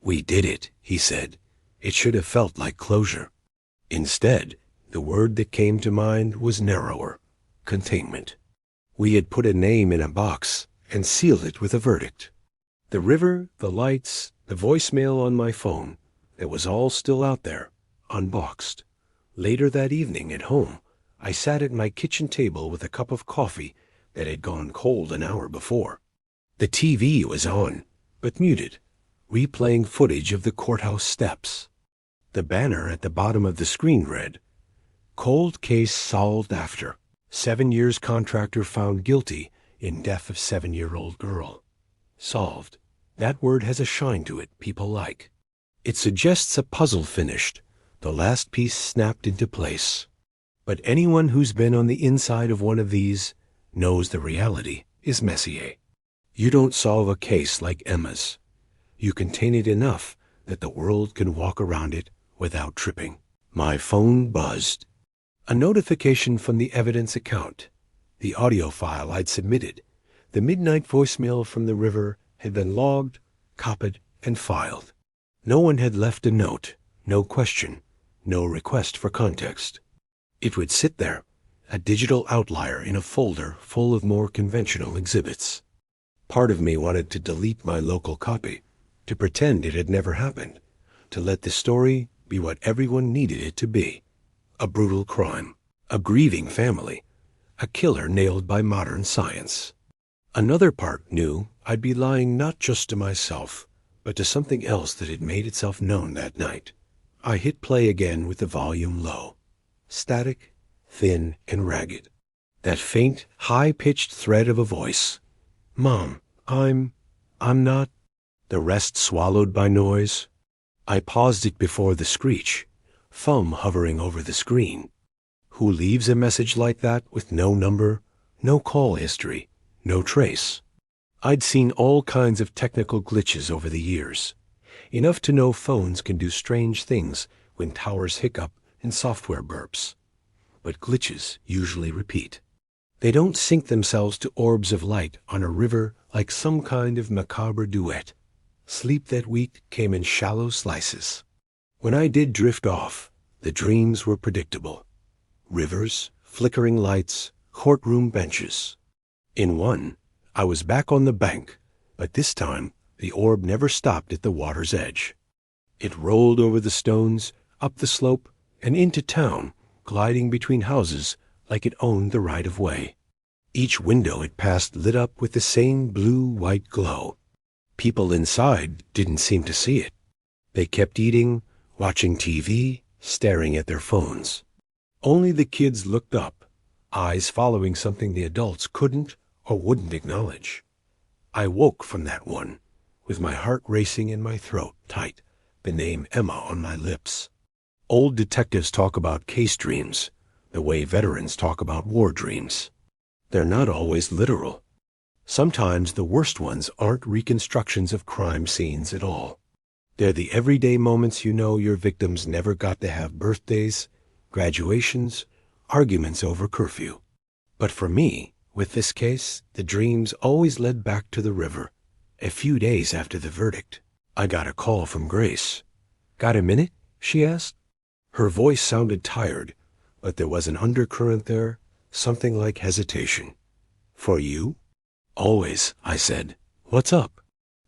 "We did it," he said. "It should have felt like closure." Instead, the word that came to mind was narrower: containment. We had put a name in a box and sealed it with a verdict. The river, the lights, the voicemail on my phone, it was all still out there, unboxed. Later that evening at home, I sat at my kitchen table with a cup of coffee that had gone cold an hour before. The TV was on, but muted, replaying footage of the courthouse steps. The banner at the bottom of the screen read, "Cold case solved after. 7 years contractor found guilty in death of 7-year-old girl." Solved. That word has a shine to it people like. It suggests a puzzle finished, the last piece snapped into place. But anyone who's been on the inside of one of these knows the reality is messier. You don't solve a case like Emma's. You contain it enough that the world can walk around it without tripping. My phone buzzed. A notification from the evidence account. The audio file I'd submitted. The midnight voicemail from the river had been logged, copied, and filed. No one had left a note, no question, no request for context. It would sit there, a digital outlier in a folder full of more conventional exhibits. Part of me wanted to delete my local copy, to pretend it had never happened, to let the story be what everyone needed it to be. A brutal crime, a grieving family, a killer nailed by modern science. Another part knew I'd be lying not just to myself, but to something else that had made itself known that night. I hit play again with the volume low. Static, thin, and ragged. That faint, high-pitched thread of a voice. "Mom, I'm not..." The rest swallowed by noise. I paused it before the screech, thumb hovering over the screen. Who leaves a message like that with no number, no call history, no trace? I'd seen all kinds of technical glitches over the years. Enough to know phones can do strange things when towers hiccup and software burps. But glitches usually repeat. They don't sync themselves to orbs of light on a river like some kind of macabre duet. Sleep that week came in shallow slices. When I did drift off, the dreams were predictable. Rivers, flickering lights, courtroom benches. In one, I was back on the bank, but this time the orb never stopped at the water's edge. It rolled over the stones, up the slope, and into town, gliding between houses like it owned the right of way. Each window it passed lit up with the same blue-white glow. People inside didn't seem to see it. They kept eating, watching TV, staring at their phones. Only the kids looked up, eyes following something the adults couldn't or wouldn't acknowledge. I woke from that one, with my heart racing and my throat tight, the name Emma on my lips. Old detectives talk about case dreams, the way veterans talk about war dreams. They're not always literal. Sometimes the worst ones aren't reconstructions of crime scenes at all. They're the everyday moments you know your victims never got to have birthdays, graduations, arguments over curfew. But for me, with this case, the dreams always led back to the river. A few days after the verdict, I got a call from Grace. "Got a minute?" she asked. Her voice sounded tired, but there was an undercurrent there, something like hesitation. "For you?" "Always," I said. "What's up?"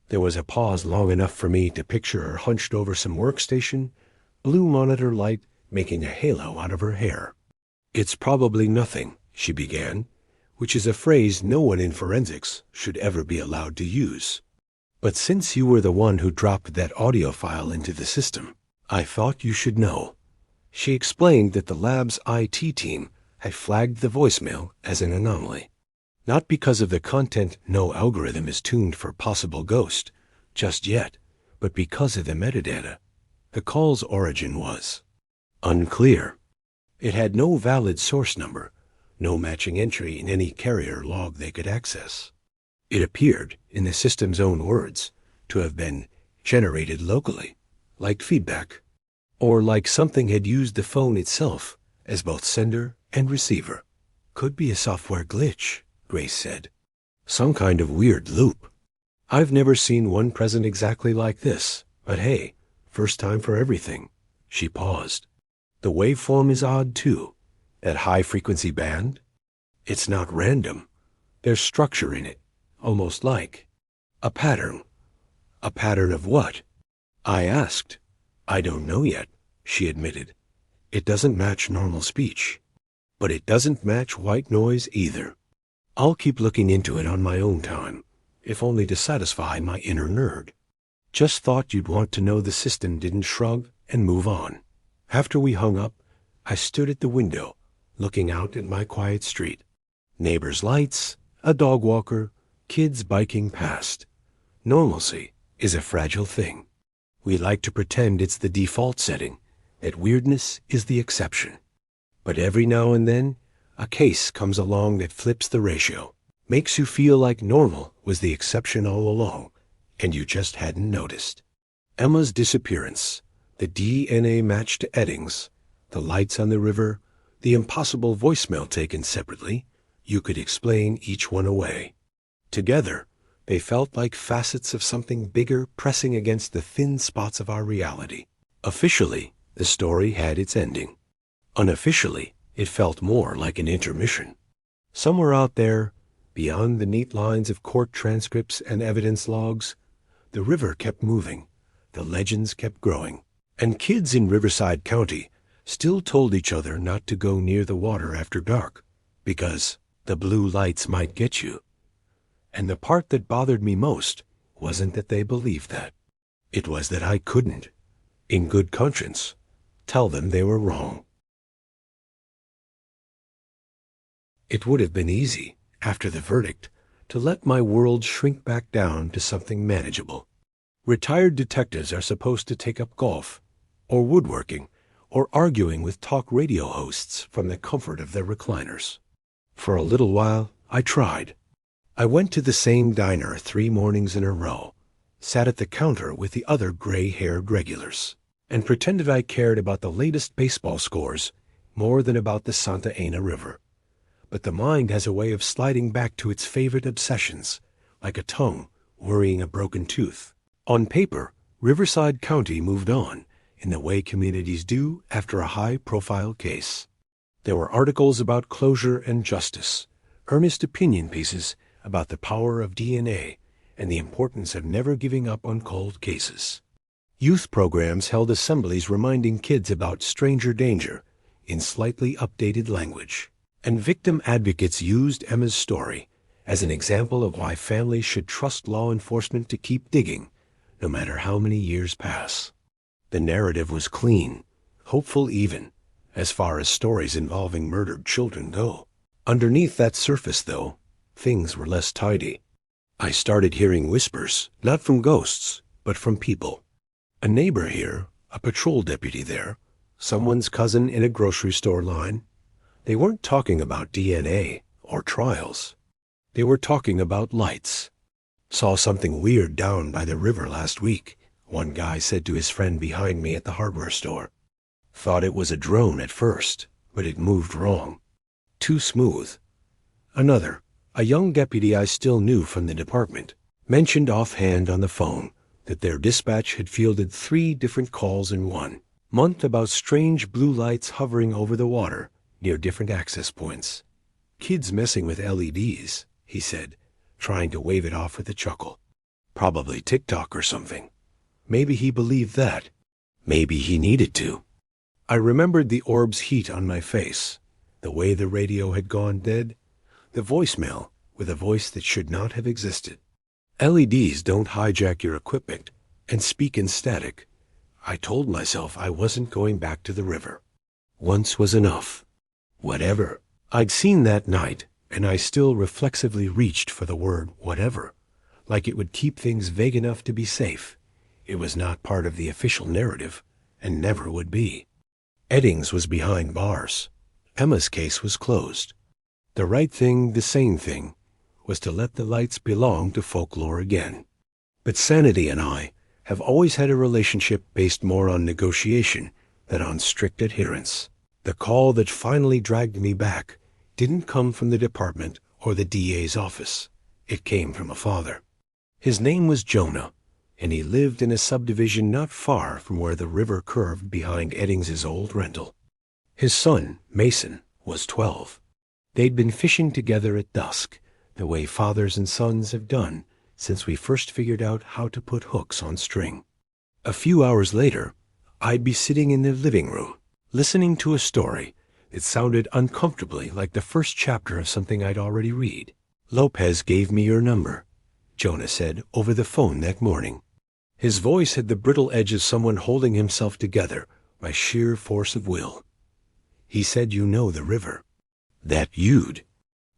There was a pause long enough for me to picture her hunched over some workstation, blue monitor light making a halo out of her hair. "It's probably nothing," she began, which is a phrase no one in forensics should ever be allowed to use. "But since you were the one who dropped that audio file into the system, I thought you should know." She explained that the lab's IT team had flagged the voicemail as an anomaly. Not because of the content, no algorithm is tuned for possible ghost, just yet, but because of the metadata. The call's origin was unclear. It had no valid source number, no matching entry in any carrier log they could access. It appeared, in the system's own words, to have been generated locally, like feedback, or like something had used the phone itself as both sender and receiver. "Could be a software glitch," Grace said. "Some kind of weird loop. I've never seen one present exactly like this, but hey, first time for everything." She paused. "The waveform is odd too. That high-frequency band. It's not random. There's structure in it, almost like a pattern." "A pattern of what?" I asked. "I don't know yet," she admitted. "It doesn't match normal speech. But it doesn't match white noise either. I'll keep looking into it on my own time, if only to satisfy my inner nerd. Just thought you'd want to know the system didn't shrug and move on." After we hung up, I stood at the window, looking out at my quiet street. Neighbors' lights, a dog walker, kids biking past. Normalcy is a fragile thing. We like to pretend it's the default setting, that weirdness is the exception. But every now and then, a case comes along that flips the ratio, makes you feel like normal was the exception all along, and you just hadn't noticed. Emma's disappearance, the DNA match to Eddings, the lights on the river, the impossible voicemail taken separately, you could explain each one away. Together, they felt like facets of something bigger pressing against the thin spots of our reality. Officially, the story had its ending. Unofficially, it felt more like an intermission. Somewhere out there, beyond the neat lines of court transcripts and evidence logs, the river kept moving, the legends kept growing, and kids in Riverside County still told each other not to go near the water after dark, because the blue lights might get you. And the part that bothered me most wasn't that they believed that. It was that I couldn't, in good conscience, tell them they were wrong. It would have been easy, after the verdict, to let my world shrink back down to something manageable. Retired detectives are supposed to take up golf, or woodworking, or arguing with talk radio hosts from the comfort of their recliners. For a little while, I tried. I went to the same diner 3 mornings in a row, sat at the counter with the other gray-haired regulars, and pretended I cared about the latest baseball scores more than about the Santa Ana River. But the mind has a way of sliding back to its favorite obsessions, like a tongue worrying a broken tooth. On paper, Riverside County moved on, in the way communities do after a high-profile case. There were articles about closure and justice, earnest opinion pieces about the power of DNA and the importance of never giving up on cold cases. Youth programs held assemblies reminding kids about stranger danger in slightly updated language. And victim advocates used Emma's story as an example of why families should trust law enforcement to keep digging, no matter how many years pass. The narrative was clean, hopeful even, as far as stories involving murdered children go. Underneath that surface, though, things were less tidy. I started hearing whispers, not from ghosts, but from people. A neighbor here, a patrol deputy there, someone's cousin in a grocery store line. They weren't talking about DNA or trials. They were talking about lights. "Saw something weird down by the river last week," one guy said to his friend behind me at the hardware store. "Thought it was a drone at first, but it moved wrong. Too smooth. Another, a young deputy I still knew from the department, mentioned offhand on the phone that their dispatch had fielded 3 different calls in one month about strange blue lights hovering over the water near different access points. Kids messing with LEDs, he said, trying to wave it off with a chuckle. Probably TikTok or something. Maybe he believed that. Maybe he needed to. I remembered the orb's heat on my face, the way the radio had gone dead, the voicemail with a voice that should not have existed. LEDs don't hijack your equipment and speak in static. I told myself I wasn't going back to the river. Once was enough. Whatever I'd seen that night, and I still reflexively reached for the word whatever, like it would keep things vague enough to be safe. It was not part of the official narrative, and never would be. Eddings was behind bars. Emma's case was closed. The right thing, the sane thing, was to let the lights belong to folklore again. But Sanity and I have always had a relationship based more on negotiation than on strict adherence. The call that finally dragged me back didn't come from the department or the DA's office. It came from a father. His name was Jonah, and he lived in a subdivision not far from where the river curved behind Eddings' old rental. His son, Mason, was 12. They'd been fishing together at dusk, the way fathers and sons have done since we first figured out how to put hooks on string. A few hours later, I'd be sitting in the living room, listening to a story that sounded uncomfortably like the first chapter of something I'd already read. "Lopez gave me your number," Jonah said over the phone that morning. His voice had the brittle edge of someone holding himself together by sheer force of will. "He said you know the river. That you'd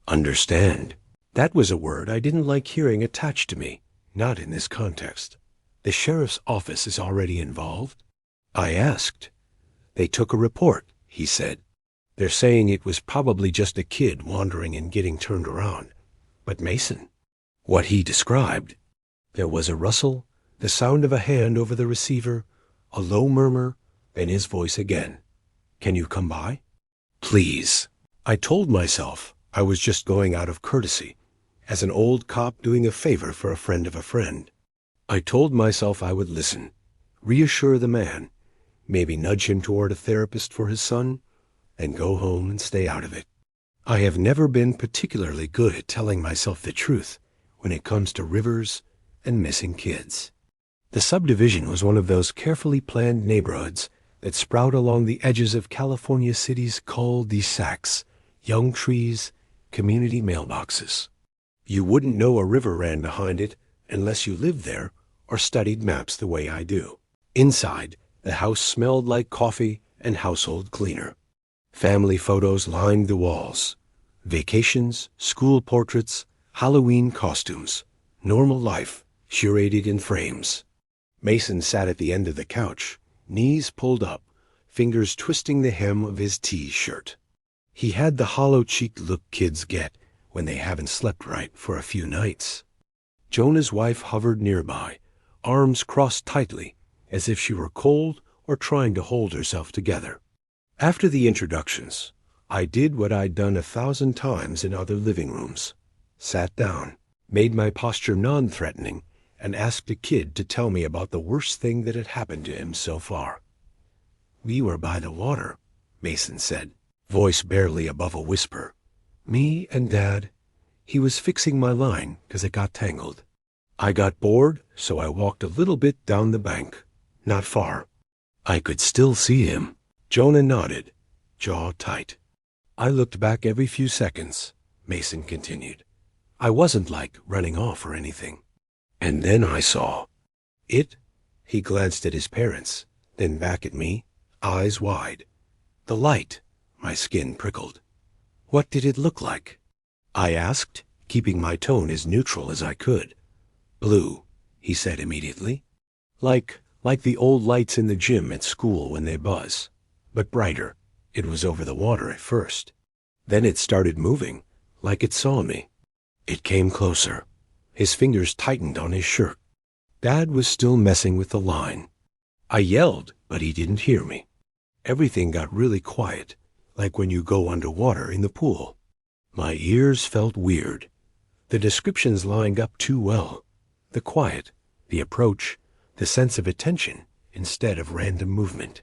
understand." That was a word I didn't like hearing attached to me, not in this context. "The sheriff's office is already involved?" I asked. "They took a report," he said. "They're saying it was probably just a kid wandering and getting turned around. But Mason, what he described." There was a rustle, the sound of a hand over the receiver, a low murmur, then his voice again. "Can you come by?" "Please." I told myself I was just going out of courtesy, as an old cop doing a favor for a friend of a friend. I told myself I would listen, reassure the man, maybe nudge him toward a therapist for his son, and go home and stay out of it. I have never been particularly good at telling myself the truth when it comes to rivers and missing kids. The subdivision was one of those carefully planned neighborhoods that sprout along the edges of California city's cul-de-sacs, young trees, community mailboxes. You wouldn't know a river ran behind it unless you lived there or studied maps the way I do. Inside, the house smelled like coffee and household cleaner. Family photos lined the walls. Vacations, school portraits, Halloween costumes, normal life curated in frames. Mason sat at the end of the couch, knees pulled up, fingers twisting the hem of his T-shirt. He had the hollow-cheeked look kids get when they haven't slept right for a few nights. Jonah's wife hovered nearby, arms crossed tightly, as if she were cold or trying to hold herself together. After the introductions, I did what I'd done 1,000 times in other living rooms. Sat down, made my posture non-threatening, and asked a kid to tell me about the worst thing that had happened to him so far. "We were by the water," Mason said, voice barely above a whisper. "Me and Dad." He was fixing my line because it got tangled. "I got bored, so I walked a little bit down the bank. Not far." I could still see him. Jonah nodded, jaw tight. "I looked back every few seconds," Mason continued. "I wasn't like running off or anything. And then I saw it." He glanced at his parents, then back at me, eyes wide. "The light." My skin prickled. "What did it look like?" I asked, keeping my tone as neutral as I could. "Blue," he said immediately. Like the old lights in the gym at school when they buzz, but brighter. It was over the water at first. Then it started moving, like it saw me. It came closer. His fingers tightened on his shirt. Dad was still messing with the line. I yelled, but he didn't hear me. Everything got really quiet, like when you go underwater in the pool. My ears felt weird. The descriptions lined up too well. The quiet, the approach, the sense of attention instead of random movement.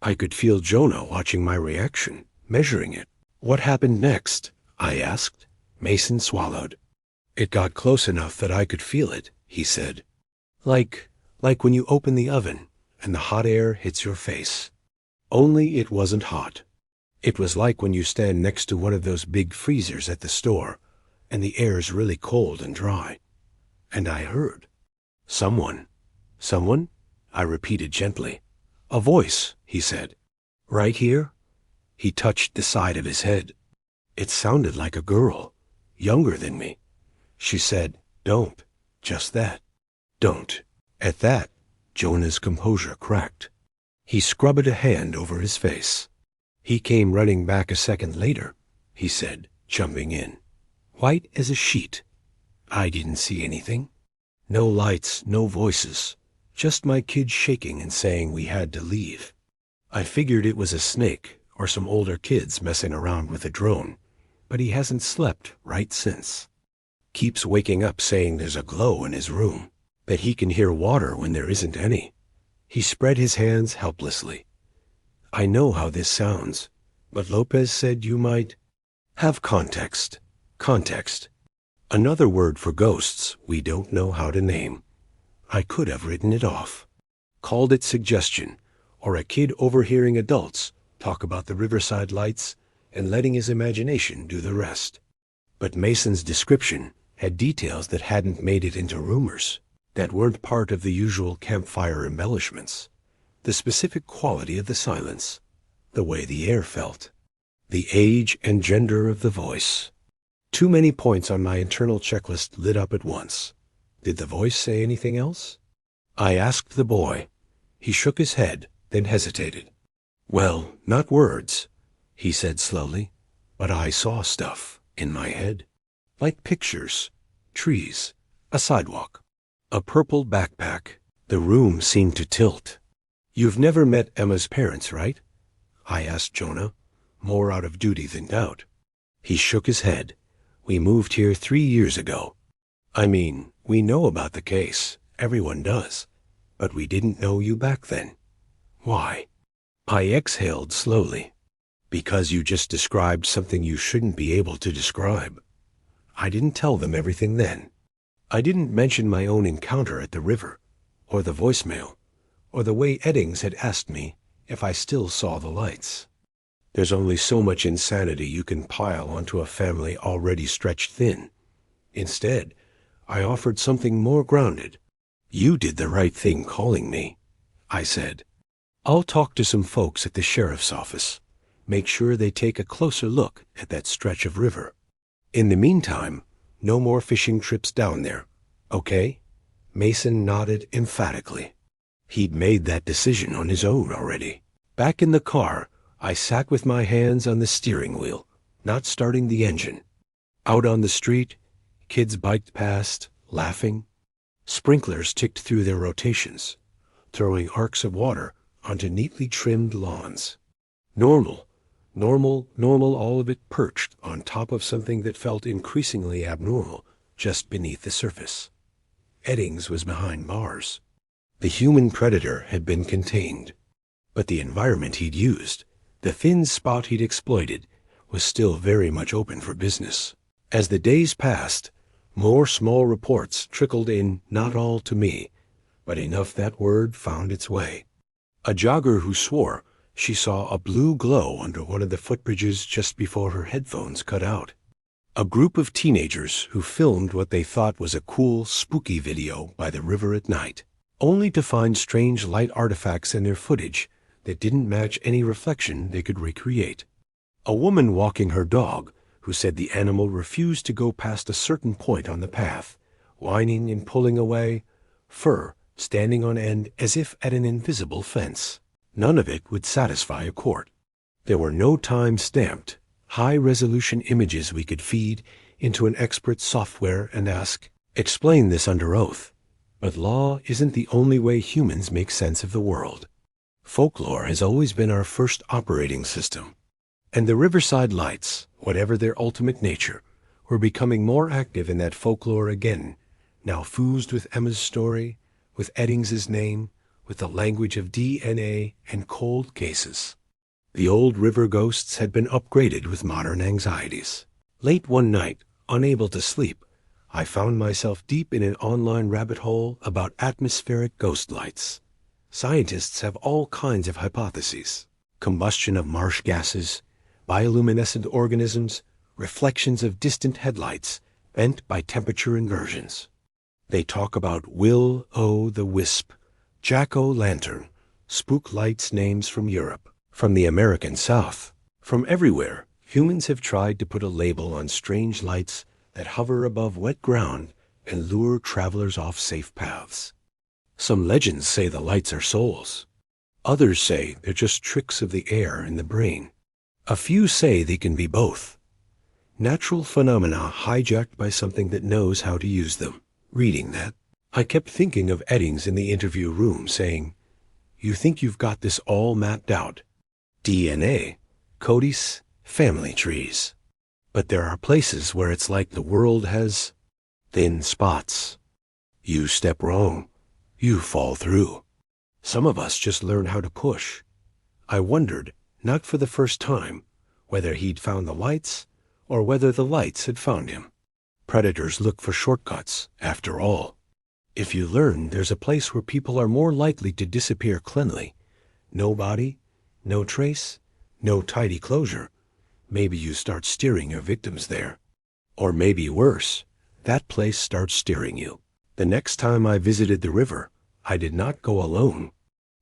I could feel Jonah watching my reaction, measuring it. "What happened next?" I asked. Mason swallowed. "It got close enough that I could feel it," he said. Like when you open the oven and the hot air hits your face. Only it wasn't hot. It was like when you stand next to one of those big freezers at the store and the air's really cold and dry. And I heard. "Someone." "Someone?" I repeated gently. "A voice," he said. "Right here?" He touched the side of his head. It sounded like a girl, younger than me. She said, "Don't." Just that. "Don't." At that, Jonah's composure cracked. He scrubbed a hand over his face. "He came running back a second later," he said, jumping in. "White as a sheet. I didn't see anything. No lights, no voices. Just my kid shaking and saying we had to leave. I figured it was a snake or some older kids messing around with a drone, but he hasn't slept right since. Keeps waking up saying there's a glow in his room, but he can hear water when there isn't any." He spread his hands helplessly. "I know how this sounds, but Lopez said you might have context. Context. Another word for ghosts we don't know how to name. I could have written it off. Called it suggestion, or a kid overhearing adults talk about the Riverside lights and letting his imagination do the rest. But Mason's description had details that hadn't made it into rumors, that weren't part of the usual campfire embellishments. The specific quality of the silence, the way the air felt, the age and gender of the voice. Too many points on my internal checklist lit up at once. Did the voice say anything else? I asked the boy. He shook his head, then hesitated. "Well, not words," he said slowly, "but I saw stuff in my head. Like pictures, trees, a sidewalk, a purple backpack." The room seemed to tilt. "You've never met Emma's parents, right?" I asked Jonah, more out of duty than doubt. He shook his head. "We moved here 3 years ago. I mean, we know about the case. Everyone does. But we didn't know you back then." "Why?" I exhaled slowly. "Because you just described something you shouldn't be able to describe. I didn't tell them everything then. I didn't mention my own encounter at the river, or the voicemail, or the way Eddings had asked me if I still saw the lights. There's only so much insanity you can pile onto a family already stretched thin. Instead, I offered something more grounded. You did the right thing calling me," I said. "I'll talk to some folks at the sheriff's office. Make sure they take a closer look at that stretch of river. In the meantime, no more fishing trips down there, okay?" Mason nodded emphatically. He'd made that decision on his own already. Back in the car, I sat with my hands on the steering wheel, not starting the engine. Out on the street, kids biked past, laughing. Sprinklers ticked through their rotations, throwing arcs of water onto neatly trimmed lawns. Normal, all of it perched on top of something that felt increasingly abnormal just beneath the surface. Eddings was behind bars. The human predator had been contained, but the environment he'd used, the thin spot he'd exploited, was still very much open for business. As the days passed, more small reports trickled in, not all to me, but enough that word found its way. A jogger who swore she saw a blue glow under one of the footbridges just before her headphones cut out. A group of teenagers who filmed what they thought was a cool, spooky video by the river at night, only to find strange light artifacts in their footage that didn't match any reflection they could recreate. A woman walking her dog who said the animal refused to go past a certain point on the path, whining and pulling away, fur standing on end as if at an invisible fence. None of it would satisfy a court. There were no time-stamped, high-resolution images we could feed into an expert's software and ask, "Explain this under oath." But law isn't the only way humans make sense of the world. Folklore has always been our first operating system. And the Riverside Lights, whatever their ultimate nature, were becoming more active in that folklore again, now fused with Emma's story, with Eddings's name, with the language of DNA and cold cases. The old river ghosts had been upgraded with modern anxieties. Late one night, unable to sleep, I found myself deep in an online rabbit hole about atmospheric ghost lights. Scientists have all kinds of hypotheses: combustion of marsh gases, bioluminescent organisms, reflections of distant headlights bent by temperature inversions. They talk about will-o'-the-wisp, jack-o'-lantern, spook lights, names from Europe, from the American South. From everywhere, humans have tried to put a label on strange lights that hover above wet ground and lure travelers off safe paths. Some legends say the lights are souls. Others say they're just tricks of the air and the brain. A few say they can be both. Natural phenomena hijacked by something that knows how to use them. Reading that, I kept thinking of Eddings in the interview room saying, "You think you've got this all mapped out. DNA, codice, family trees. But there are places where it's like the world has thin spots. You step wrong, you fall through." Some of us just learn how to push. I wondered, not for the first time, whether he'd found the lights or whether the lights had found him. Predators look for shortcuts, after all. If you learn there's a place where people are more likely to disappear cleanly, no body, no trace, no tidy closure, maybe you start steering your victims there. Or maybe worse, that place starts steering you. The next time I visited the river, I did not go alone.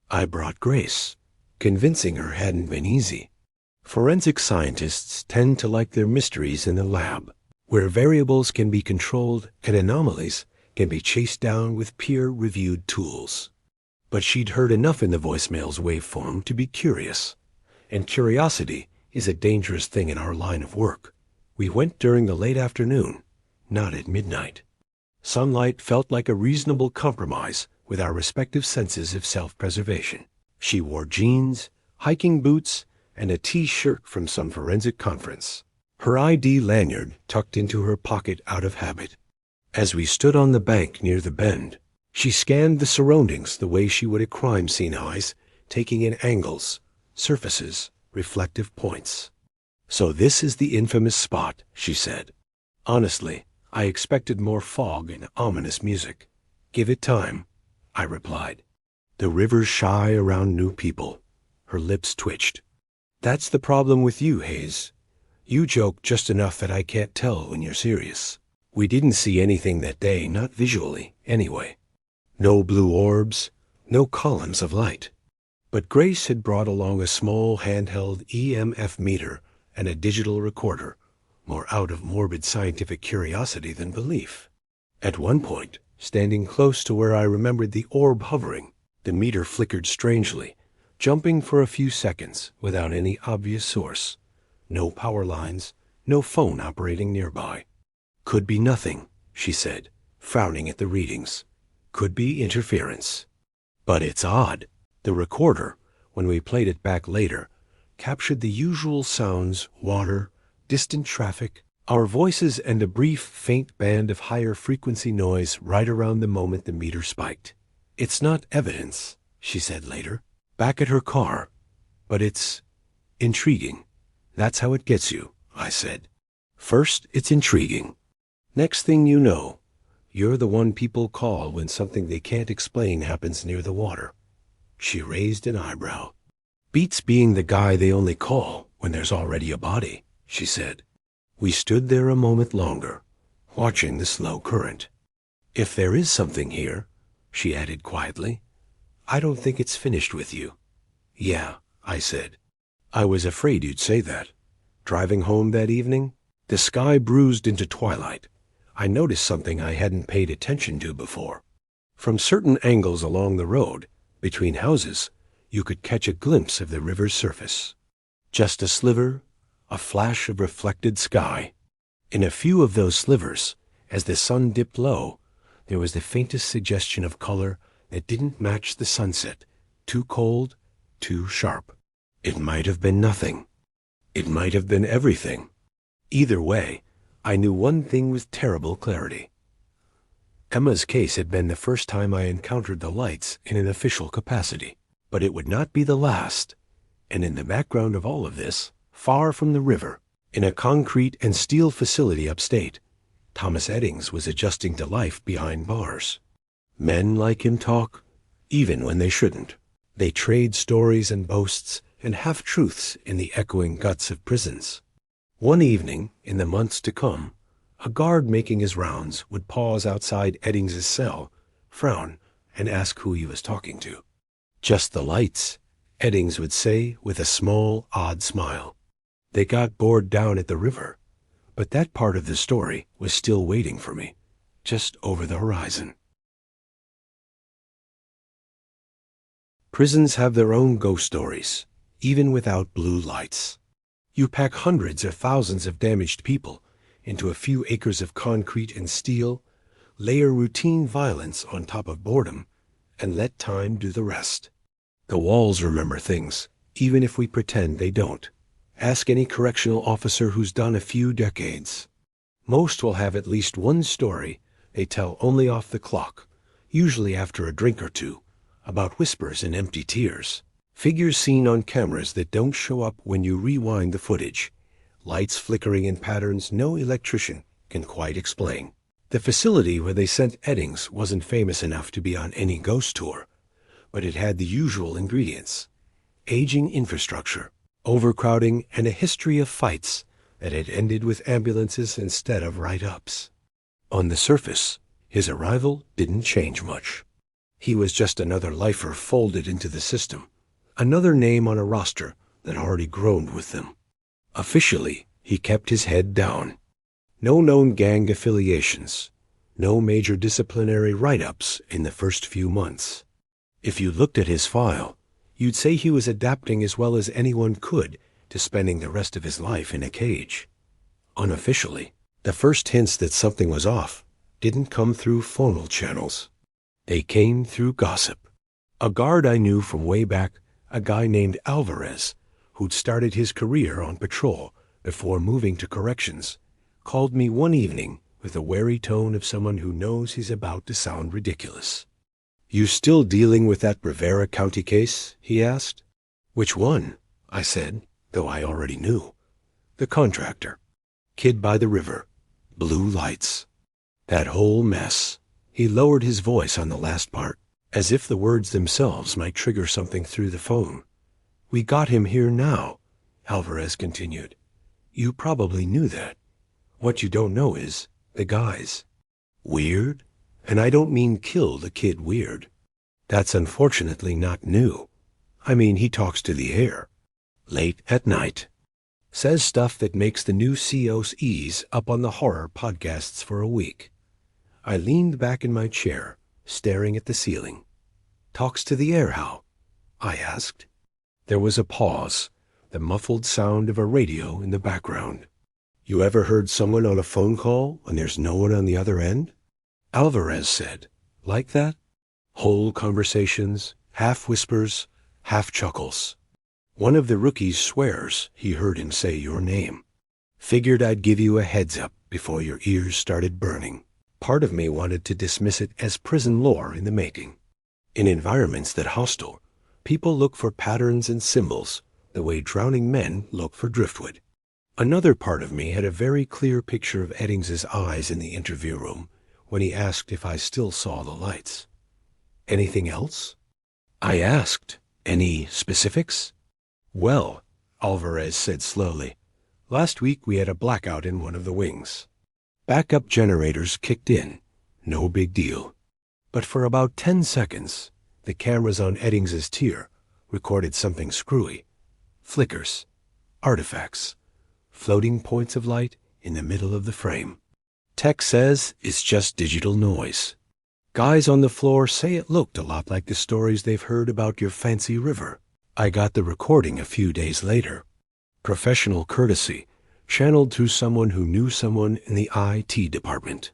I brought Grace. Convincing her hadn't been easy. Forensic scientists tend to like their mysteries in the lab, where variables can be controlled and anomalies can be chased down with peer-reviewed tools. But she'd heard enough in the voicemail's waveform to be curious, and curiosity is a dangerous thing in our line of work. We went during the late afternoon, not at midnight. Sunlight felt like a reasonable compromise with our respective senses of self-preservation. She wore jeans, hiking boots, and a T-shirt from some forensic conference. Her ID lanyard tucked into her pocket out of habit. As we stood on the bank near the bend, she scanned the surroundings the way she would a crime scene eyes, taking in angles, surfaces, reflective points. "So this is the infamous spot," she said. "Honestly, I expected more fog and ominous music." "Give it time," I replied. "The river's shy around new people." Her lips twitched. "That's the problem with you, Hayes. You joke just enough that I can't tell when you're serious." We didn't see anything that day, not visually, anyway. No blue orbs, no columns of light. But Grace had brought along a small handheld EMF meter and a digital recorder, more out of morbid scientific curiosity than belief. At one point, standing close to where I remembered the orb hovering, the meter flickered strangely, jumping for a few seconds without any obvious source. No power lines, no phone operating nearby. "Could be nothing," she said, frowning at the readings. "Could be interference. But it's odd." The recorder, when we played it back later, captured the usual sounds: water, distant traffic, our voices, and a brief, faint band of higher frequency noise right around the moment the meter spiked. "It's not evidence," she said later, back at her car, "but it's intriguing." "That's how it gets you," I said. "First, it's intriguing. Next thing you know, you're the one people call when something they can't explain happens near the water." She raised an eyebrow. "Beats being the guy they only call when there's already a body," she said. We stood there a moment longer, watching the slow current. "If there is something here," she added quietly, "I don't think it's finished with you." "Yeah," I said. "I was afraid you'd say that." Driving home that evening, the sky bruised into twilight. I noticed something I hadn't paid attention to before. From certain angles along the road, between houses, you could catch a glimpse of the river's surface. Just a sliver, a flash of reflected sky. In a few of those slivers, as the sun dipped low, there was the faintest suggestion of color that didn't match the sunset, too cold, too sharp. It might have been nothing. It might have been everything. Either way, I knew one thing with terrible clarity. Emma's case had been the first time I encountered the lights in an official capacity, but it would not be the last. And in the background of all of this, far from the river, in a concrete and steel facility upstate, Thomas Eddings was adjusting to life behind bars. Men like him talk, even when they shouldn't. They trade stories and boasts and half-truths in the echoing guts of prisons. One evening, in the months to come, a guard making his rounds would pause outside Eddings's cell, frown, and ask who he was talking to. "Just the lights," Eddings would say with a small, odd smile. They got bored down at the river, but that part of the story was still waiting for me, just over the horizon. Prisons have their own ghost stories, even without blue lights. You pack hundreds or thousands of damaged people into a few acres of concrete and steel, layer routine violence on top of boredom, and let time do the rest. The walls remember things, even if we pretend they don't. Ask any correctional officer who's done a few decades. Most will have at least one story they tell only off the clock, usually after a drink or two, about whispers and empty tears. Figures seen on cameras that don't show up when you rewind the footage. Lights flickering in patterns no electrician can quite explain. The facility where they sent Eddings wasn't famous enough to be on any ghost tour, but it had the usual ingredients: aging infrastructure, overcrowding, and a history of fights that had ended with ambulances instead of write-ups. On the surface, his arrival didn't change much. He was just another lifer folded into the system, another name on a roster that already groaned with them. Officially, he kept his head down. No known gang affiliations, no major disciplinary write-ups in the first few months. If you looked at his file, you'd say he was adapting as well as anyone could to spending the rest of his life in a cage. Unofficially, the first hints that something was off didn't come through formal channels. They came through gossip. A guard I knew from way back, a guy named Alvarez, who'd started his career on patrol before moving to corrections, called me one evening with the wary tone of someone who knows he's about to sound ridiculous. "You still dealing with that Riverside County case?" he asked. "Which one?" I said, though I already knew. "The contractor. Kid by the river. Blue lights. That whole mess." He lowered his voice on the last part, as if the words themselves might trigger something through the phone. "We got him here now," Alvarez continued. "You probably knew that. What you don't know is the guys. Weird? And I don't mean kill the kid weird. That's unfortunately not new. I mean, he talks to the air. Late at night. Says stuff that makes the new CO's ease up on the horror podcasts for a week." I leaned back in my chair, staring at the ceiling. "Talks to the air how?" I asked. There was a pause, the muffled sound of a radio in the background. "You ever heard someone on a phone call when there's no one on the other end?" Alvarez said. "Like that? Whole conversations, half whispers, half chuckles. One of the rookies swears he heard him say your name. Figured I'd give you a heads up before your ears started burning." Part of me wanted to dismiss it as prison lore in the making. In environments that hostile, people look for patterns and symbols the way drowning men look for driftwood. Another part of me had a very clear picture of Eddings's eyes in the interview room when he asked if I still saw the lights. "Anything else?" I asked. "Any specifics?" "Well," Alvarez said slowly, "last week we had a blackout in one of the wings. Backup generators kicked in. No big deal. But for about 10 seconds, the cameras on Eddings's tier recorded something screwy. Flickers. Artifacts. Floating points of light in the middle of the frame. Tech says it's just digital noise. Guys on the floor say it looked a lot like the stories they've heard about your fancy river." I got the recording a few days later. Professional courtesy, channeled through someone who knew someone in the IT department.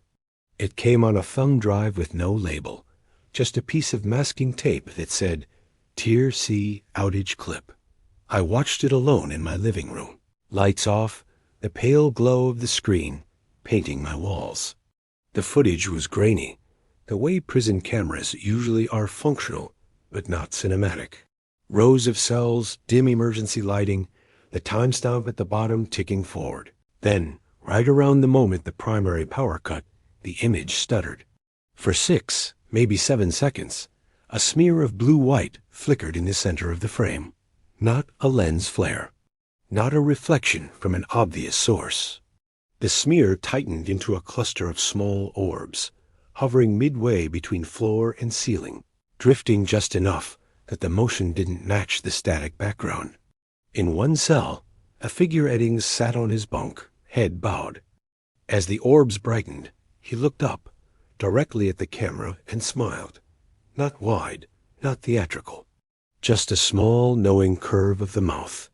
It came on a thumb drive with no label, just a piece of masking tape that said, "Tier C outage clip." I watched it alone in my living room. Lights off, the pale glow of the screen painting my walls. The footage was grainy, the way prison cameras usually are, functional, but not cinematic. Rows of cells, dim emergency lighting, the timestamp at the bottom ticking forward. Then, right around the moment the primary power cut, the image stuttered. For 6, maybe 7 seconds, a smear of blue-white flickered in the center of the frame. Not a lens flare. Not a reflection from an obvious source. The smear tightened into a cluster of small orbs, hovering midway between floor and ceiling, drifting just enough that the motion didn't match the static background. In one cell, a figure Eddings sat on his bunk, head bowed. As the orbs brightened, he looked up, directly at the camera, and smiled. Not wide, not theatrical. Just a small, knowing curve of the mouth.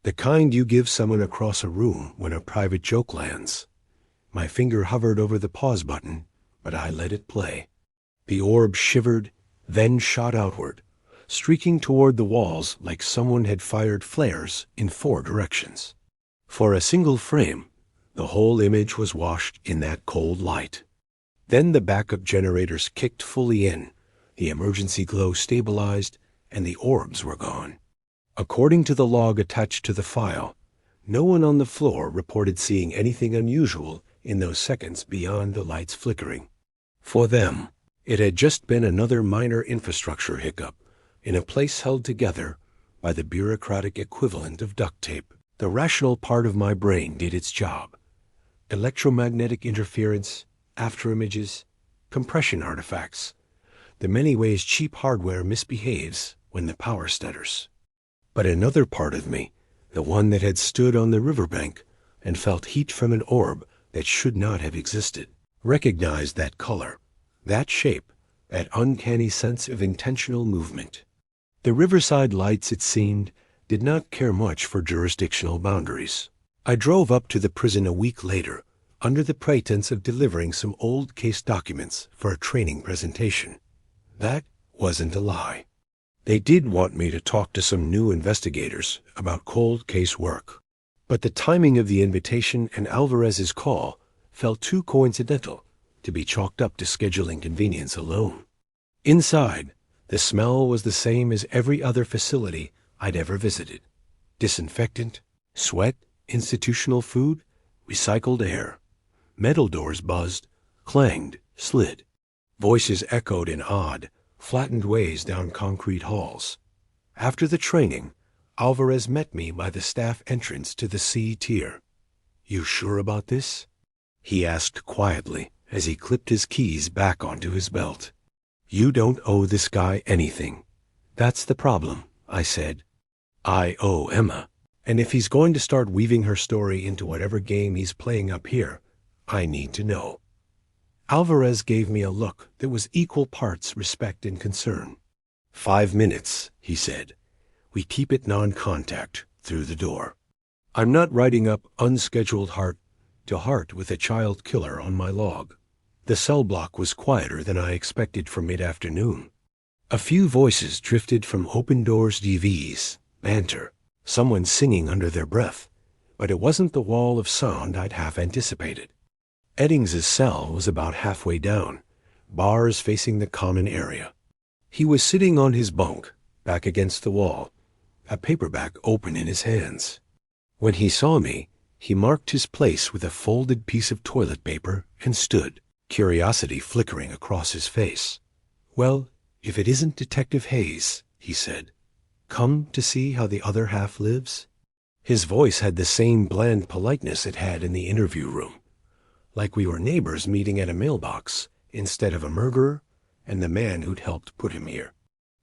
The kind you give someone across a room when a private joke lands. My finger hovered over the pause button, but I let it play. The orb shivered, then shot outward, streaking toward the walls like someone had fired flares in 4 directions. For a single frame, the whole image was washed in that cold light. Then the backup generators kicked fully in, the emergency glow stabilized, and the orbs were gone. According to the log attached to the file, no one on the floor reported seeing anything unusual in those seconds beyond the lights flickering. For them, it had just been another minor infrastructure hiccup in a place held together by the bureaucratic equivalent of duct tape. The rational part of my brain did its job. Electromagnetic interference, afterimages, compression artifacts, the many ways cheap hardware misbehaves when the power stutters. But another part of me, the one that had stood on the riverbank and felt heat from an orb that should not have existed, recognized that color, that shape, that uncanny sense of intentional movement. The Riverside lights, it seemed, did not care much for jurisdictional boundaries. I drove up to the prison a week later, under the pretense of delivering some old case documents for a training presentation. That wasn't a lie. They did want me to talk to some new investigators about cold case work. But the timing of the invitation and Alvarez's call felt too coincidental to be chalked up to scheduling convenience alone. Inside, the smell was the same as every other facility I'd ever visited. Disinfectant, sweat, institutional food, recycled air. Metal doors buzzed, clanged, slid. Voices echoed in odd, flattened ways down concrete halls. After the training, Alvarez met me by the staff entrance to the C tier. "You sure about this?" he asked quietly as he clipped his keys back onto his belt. "You don't owe this guy anything." "That's the problem," I said. "I owe Emma, and if he's going to start weaving her story into whatever game he's playing up here, I need to know." Alvarez gave me a look that was equal parts respect and concern. 5 minutes, he said. "We keep it non-contact through the door. I'm not writing up unscheduled heart-to-heart with a child killer on my log." The cell block was quieter than I expected for mid-afternoon. A few voices drifted from open doors DVs, banter, someone singing under their breath, but it wasn't the wall of sound I'd half anticipated. Eddings's cell was about halfway down, bars facing the common area. He was sitting on his bunk, back against the wall, a paperback open in his hands. When he saw me, he marked his place with a folded piece of toilet paper and stood, curiosity flickering across his face. "Well, if it isn't Detective Hayes," he said. "Come to see how the other half lives?" His voice had the same bland politeness it had in the interview room, like we were neighbors meeting at a mailbox instead of a murderer and the man who'd helped put him here.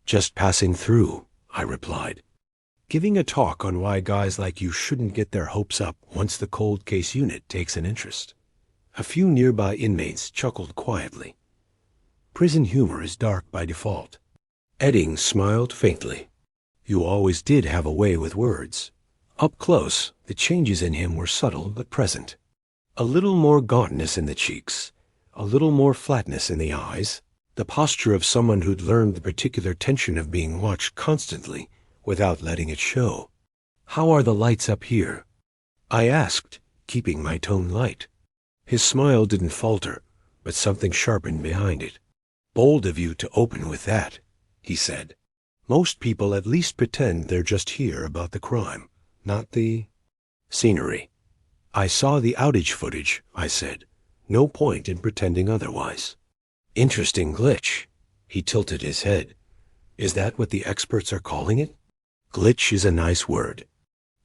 "Just passing through," I replied. "Giving a talk on why guys like you shouldn't get their hopes up once the cold case unit takes an interest." A few nearby inmates chuckled quietly. Prison humor is dark by default. Eddings smiled faintly. You always did have a way with words. Up close, the changes in him were subtle but present. A little more gauntness in the cheeks, a little more flatness in the eyes, the posture of someone who'd learned the particular tension of being watched constantly without letting it show. "How are the lights up here?" I asked, keeping my tone light. His smile didn't falter, but something sharpened behind it. "Bold of you to open with that," he said. "Most people at least pretend they're just here about the crime, not the scenery." "I saw the outage footage," I said. "No point in pretending otherwise." "Interesting glitch." He tilted his head. "Is that what the experts are calling it?" "Glitch is a nice word.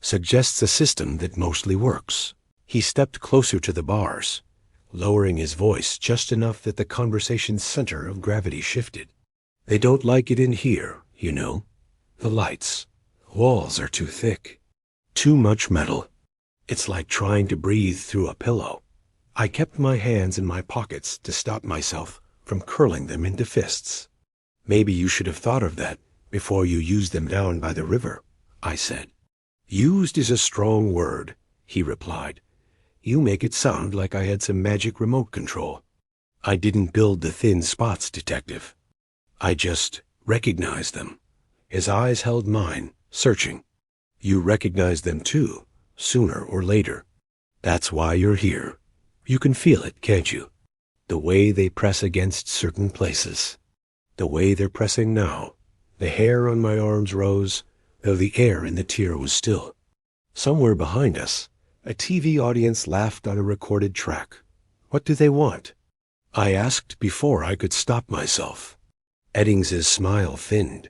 Suggests a system that mostly works." He stepped closer to the bars, lowering his voice just enough that the conversation's center of gravity shifted. "They don't like it in here, you know. The lights. Walls are too thick. Too much metal. It's like trying to breathe through a pillow." I kept my hands in my pockets to stop myself from curling them into fists. "Maybe you should have thought of that before you used them down by the river," I said. "Used is a strong word," he replied. "You make it sound like I had some magic remote control. I didn't build the thin spots, detective. I just recognized them." His eyes held mine, searching. "You recognize them too, sooner or later. That's why you're here. You can feel it, can't you? The way they press against certain places. The way they're pressing now. The hair on my arms rose, though the air in the tier was still." Somewhere behind us, a TV audience laughed on a recorded track. "What do they want?" I asked before I could stop myself. Eddings's smile thinned.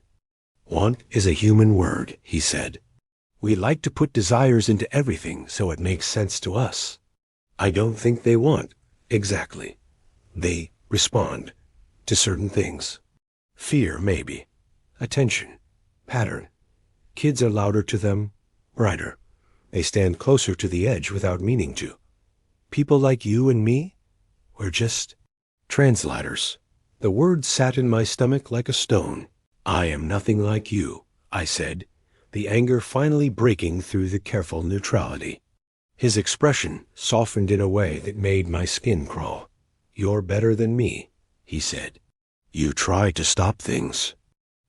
"Want is a human word," he said. "We like to put desires into everything so it makes sense to us. I don't think they want, exactly. They respond to certain things. Fear, maybe. Attention. Pattern. Kids are louder to them, brighter. They stand closer to the edge without meaning to. People like you and me, we're just translators." The word sat in my stomach like a stone. "I am nothing like you," I said, the anger finally breaking through the careful neutrality. His expression softened in a way that made my skin crawl. "You're better than me," he said. "You try to stop things.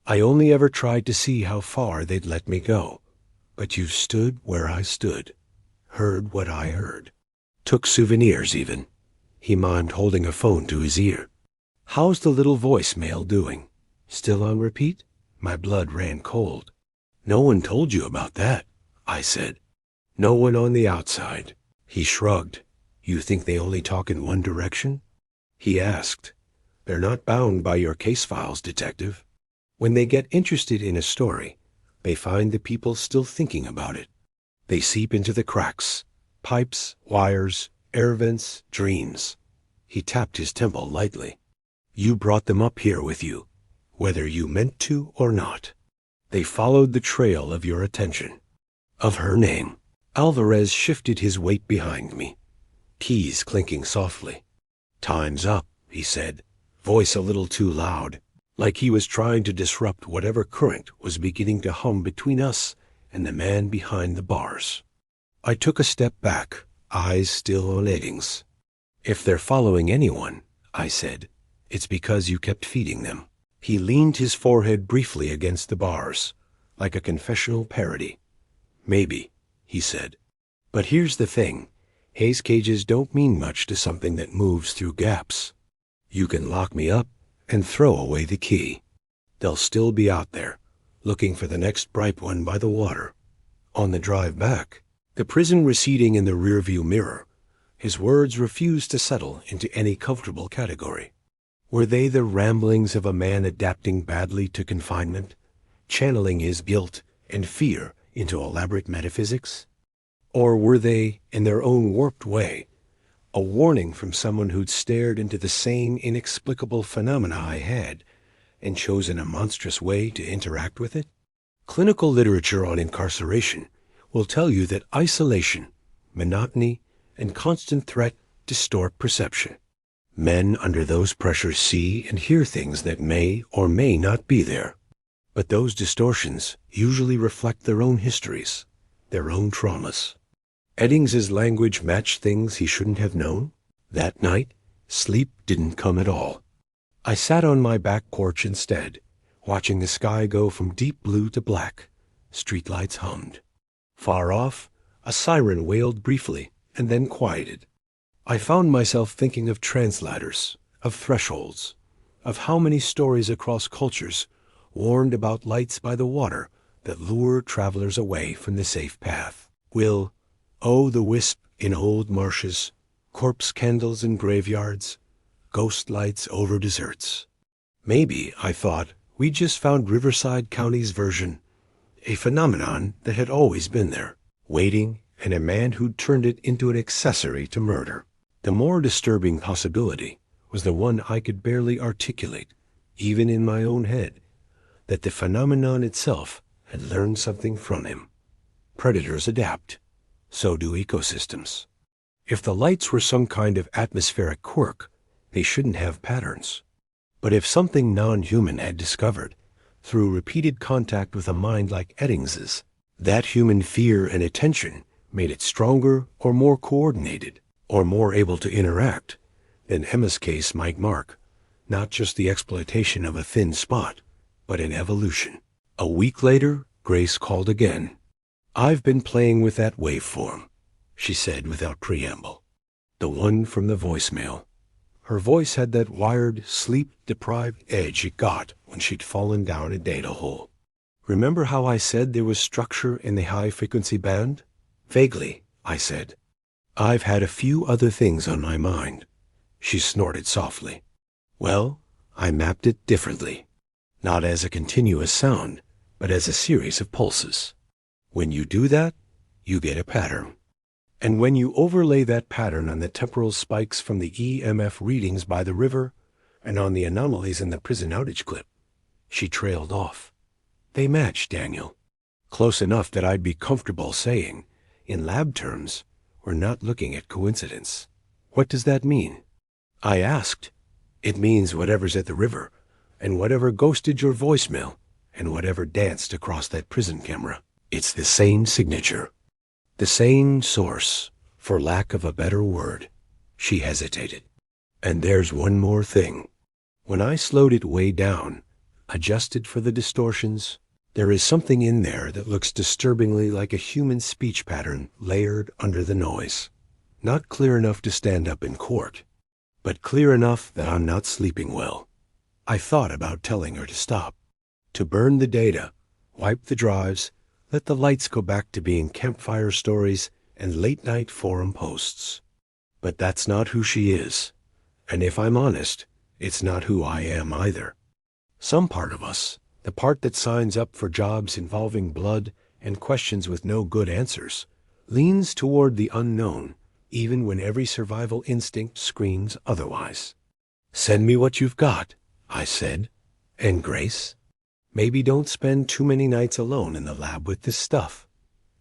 I only ever tried to see how far they'd let me go. But you stood where I stood, heard what I heard. Took souvenirs even." He mimed holding a phone to his ear. "How's the little voicemail doing? Still on repeat?" My blood ran cold. "No one told you about that," I said. "No one on the outside." He shrugged. "You think they only talk in one direction?" He asked. "They're not bound by your case files, detective. When they get interested in a story, they find the people still thinking about it. They seep into the cracks, pipes, wires, air vents, dreams." He tapped his temple lightly. "You brought them up here with you, whether you meant to or not. They followed the trail of your attention, of her name." Alvarez shifted his weight behind me, keys clinking softly. "Time's up," he said, voice a little too loud, like he was trying to disrupt whatever current was beginning to hum between us and the man behind the bars. I took a step back, eyes still on Eddings. "If they're following anyone," I said, "it's because you kept feeding them." He leaned his forehead briefly against the bars, like a confessional parody. "Maybe," he said. "But here's the thing. Haze cages don't mean much to something that moves through gaps. You can lock me up and throw away the key. They'll still be out there, looking for the next bright one by the water." On the drive back, the prison receding in the rearview mirror, his words refused to settle into any comfortable category. Were they the ramblings of a man adapting badly to confinement, channeling his guilt and fear into elaborate metaphysics? Or were they, in their own warped way, a warning from someone who'd stared into the same inexplicable phenomena I had and chosen a monstrous way to interact with it? Clinical literature on incarceration will tell you that isolation, monotony, and constant threat distort perception. Men under those pressures see and hear things that may or may not be there. But those distortions usually reflect their own histories, their own traumas. Eddings's language matched things he shouldn't have known. That night, sleep didn't come at all. I sat on my back porch instead, watching the sky go from deep blue to black. Streetlights hummed. Far off, A siren wailed briefly and then quieted. I found myself thinking of translators, of thresholds, of how many stories across cultures warned about lights by the water that lure travelers away from the safe path. Will, oh, the wisp in old marshes, corpse candles in graveyards, ghost lights over deserts. Maybe, I thought, we just found Riverside County's version, a phenomenon that had always been there, waiting, and a man who'd turned it into an accessory to murder. The more disturbing possibility was the one I could barely articulate, even in my own head, that the phenomenon itself had learned something from him. Predators adapt. So do ecosystems. If the lights were some kind of atmospheric quirk, they shouldn't have patterns. But if something non-human had discovered, through repeated contact with a mind like Eddings's, that human fear and attention made it stronger or more coordinated, or more able to interact, then Emma's case might mark not just the exploitation of a thin spot, but an evolution. A week later, Grace called again. "I've been playing with that waveform," she said without preamble. The one from the voicemail. Her voice had that wired, sleep-deprived edge it got when she'd fallen down a data hole. "Remember how I said there was structure in the high-frequency band?" "Vaguely," I said. "I've had a few other things on my mind." She snorted softly. "Well, I mapped it differently. Not as a continuous sound, but as a series of pulses. When you do that, you get a pattern. And when you overlay that pattern on the temporal spikes from the EMF readings by the river and on the anomalies in the prison outage clip," she trailed off, "they match, Daniel. Close enough that I'd be comfortable saying, in lab terms, we're not looking at coincidence." "What does that mean?" I asked. "It means whatever's at the river, and whatever ghosted your voicemail, and whatever danced across that prison camera. It's the same signature. The same source, for lack of a better word." She hesitated. "And there's one more thing. When I slowed it way down, adjusted for the distortions, there is something in there that looks disturbingly like a human speech pattern layered under the noise. Not clear enough to stand up in court, but clear enough that I'm not sleeping well." I thought about telling her to stop, to burn the data, wipe the drives, let the lights go back to being campfire stories and late-night forum posts. But that's not who she is. And if I'm honest, it's not who I am either. Some part of us, the part that signs up for jobs involving blood and questions with no good answers, leans toward the unknown, even when every survival instinct screams otherwise. "Send me what you've got," I said. "And Grace, maybe don't spend too many nights alone in the lab with this stuff."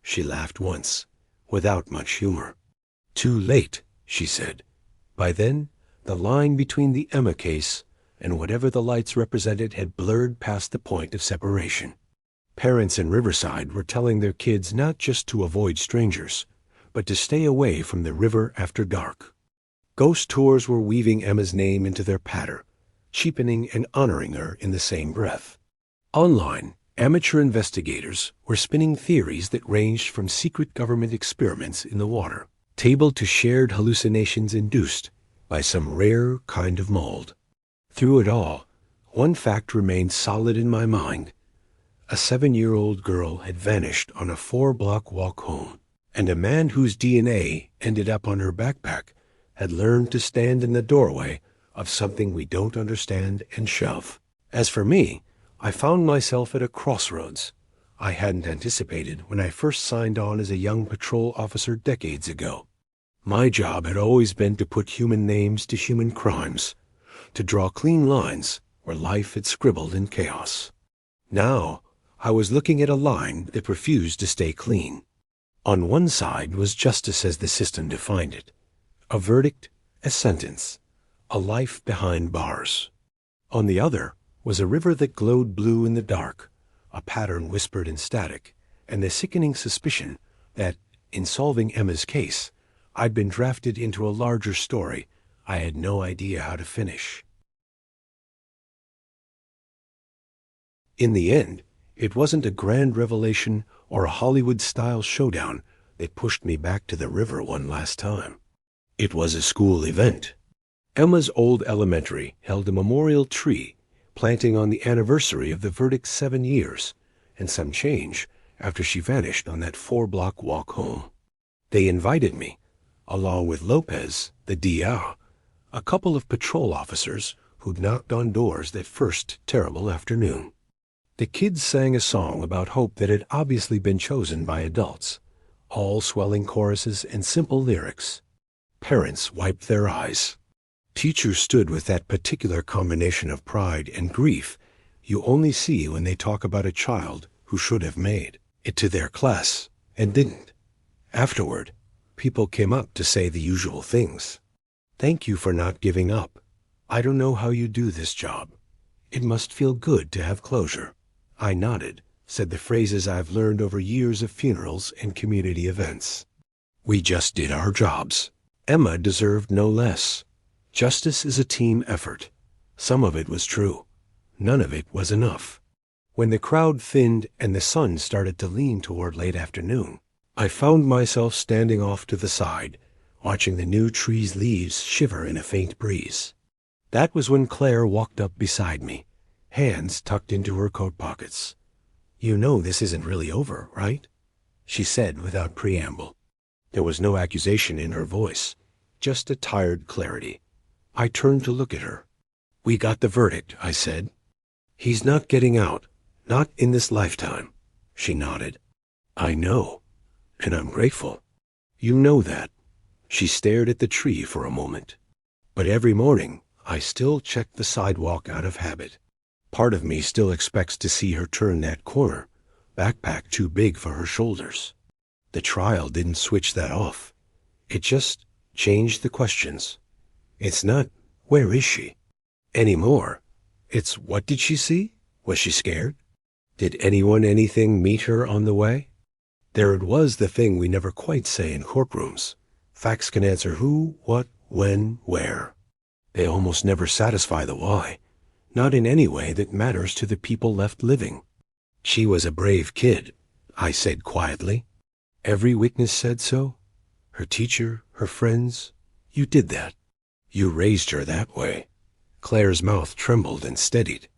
She laughed once, without much humor. "Too late," she said. By then, the line between the Emma case and whatever the lights represented had blurred past the point of separation. Parents in Riverside were telling their kids not just to avoid strangers, but to stay away from the river after dark. Ghost tours were weaving Emma's name into their patter, cheapening and honoring her in the same breath. Online, amateur investigators were spinning theories that ranged from secret government experiments in the water, tabled to shared hallucinations induced by some rare kind of mold. Through it all, one fact remained solid in my mind. A 7-year-old girl had vanished on a 4-block walk home, and a man whose DNA ended up on her backpack had learned to stand in the doorway of something we don't understand and shove. As for me, I found myself at a crossroads I hadn't anticipated when I first signed on as a young patrol officer decades ago. My job had always been to put human names to human crimes, to draw clean lines where life had scribbled in chaos. Now, I was looking at a line that refused to stay clean. On one side was justice as the system defined it, a verdict, a sentence, a life behind bars. On the other was a river that glowed blue in the dark, a pattern whispered in static, and the sickening suspicion that, in solving Emma's case, I'd been drafted into a larger story I had no idea how to finish. In the end, it wasn't a grand revelation or a Hollywood-style showdown They pushed me back to the river one last time. It was a school event. Emma's old elementary held a memorial tree, planting on the anniversary of the verdict's 7 years, and some change after she vanished on that 4-block walk home. They invited me, along with Lopez, the DR, a couple of patrol officers who'd knocked on doors that first terrible afternoon. The kids sang a song about hope that had obviously been chosen by adults, all swelling choruses and simple lyrics. Parents wiped their eyes. Teachers stood with that particular combination of pride and grief you only see when they talk about a child who should have made it to their class and didn't. Afterward, people came up to say the usual things. "Thank you for not giving up. I don't know how you do this job. It must feel good to have closure." I nodded, said the phrases I've learned over years of funerals and community events. We just did our jobs. Emma deserved no less. Justice is a team effort. Some of it was true. None of it was enough. When the crowd thinned and the sun started to lean toward late afternoon, I found myself standing off to the side, watching the new tree's leaves shiver in a faint breeze. That was when Claire walked up beside me, hands tucked into her coat pockets. "You know this isn't really over, right?" she said without preamble. There was no accusation in her voice, just a tired clarity. I turned to look at her. "We got the verdict," I said. "He's not getting out, not in this lifetime." She nodded. "I know, and I'm grateful." "You know that." She stared at the tree for a moment. "But every morning, I still check the sidewalk out of habit. Part of me still expects to see her turn that corner, backpack too big for her shoulders. The trial didn't switch that off. It just changed the questions. It's not, 'Where is she?' anymore. It's, 'What did she see? Was she scared? Did anything meet her on the way?' There it was, the thing we never quite say in courtrooms. Facts can answer who, what, when, where. They almost never satisfy the why, not in any way that matters to the people left living." "She was a brave kid," I said quietly. "Every witness said so. Her teacher, her friends. You did that. You raised her that way." Claire's mouth trembled and steadied.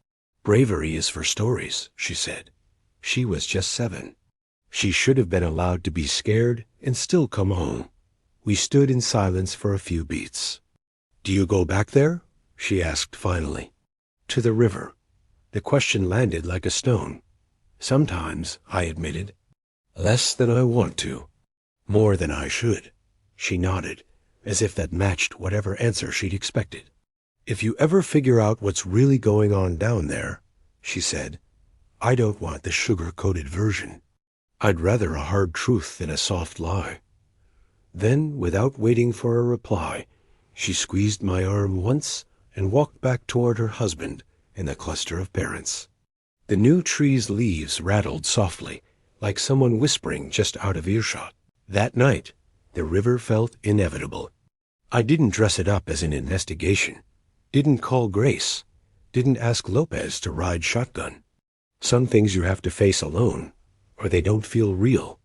"Bravery is for stories," she said. "She was just 7. She should have been allowed to be scared and still come home." We stood in silence for a few beats. "Do you go back there?" she asked finally. "To the river." The question landed like a stone. "Sometimes," I admitted. "Less than I want to. More than I should." She nodded, as if that matched whatever answer she'd expected. "If you ever figure out what's really going on down there," she said, "I don't want the sugar-coated version. I'd rather a hard truth than a soft lie." Then, without waiting for a reply, she squeezed my arm once and walked back toward her husband and the cluster of parents. The new tree's leaves rattled softly, like someone whispering just out of earshot. That night, the river felt inevitable. I didn't dress it up as an investigation, didn't call Grace, didn't ask Lopez to ride shotgun. Some things you have to face alone, or they don't feel real.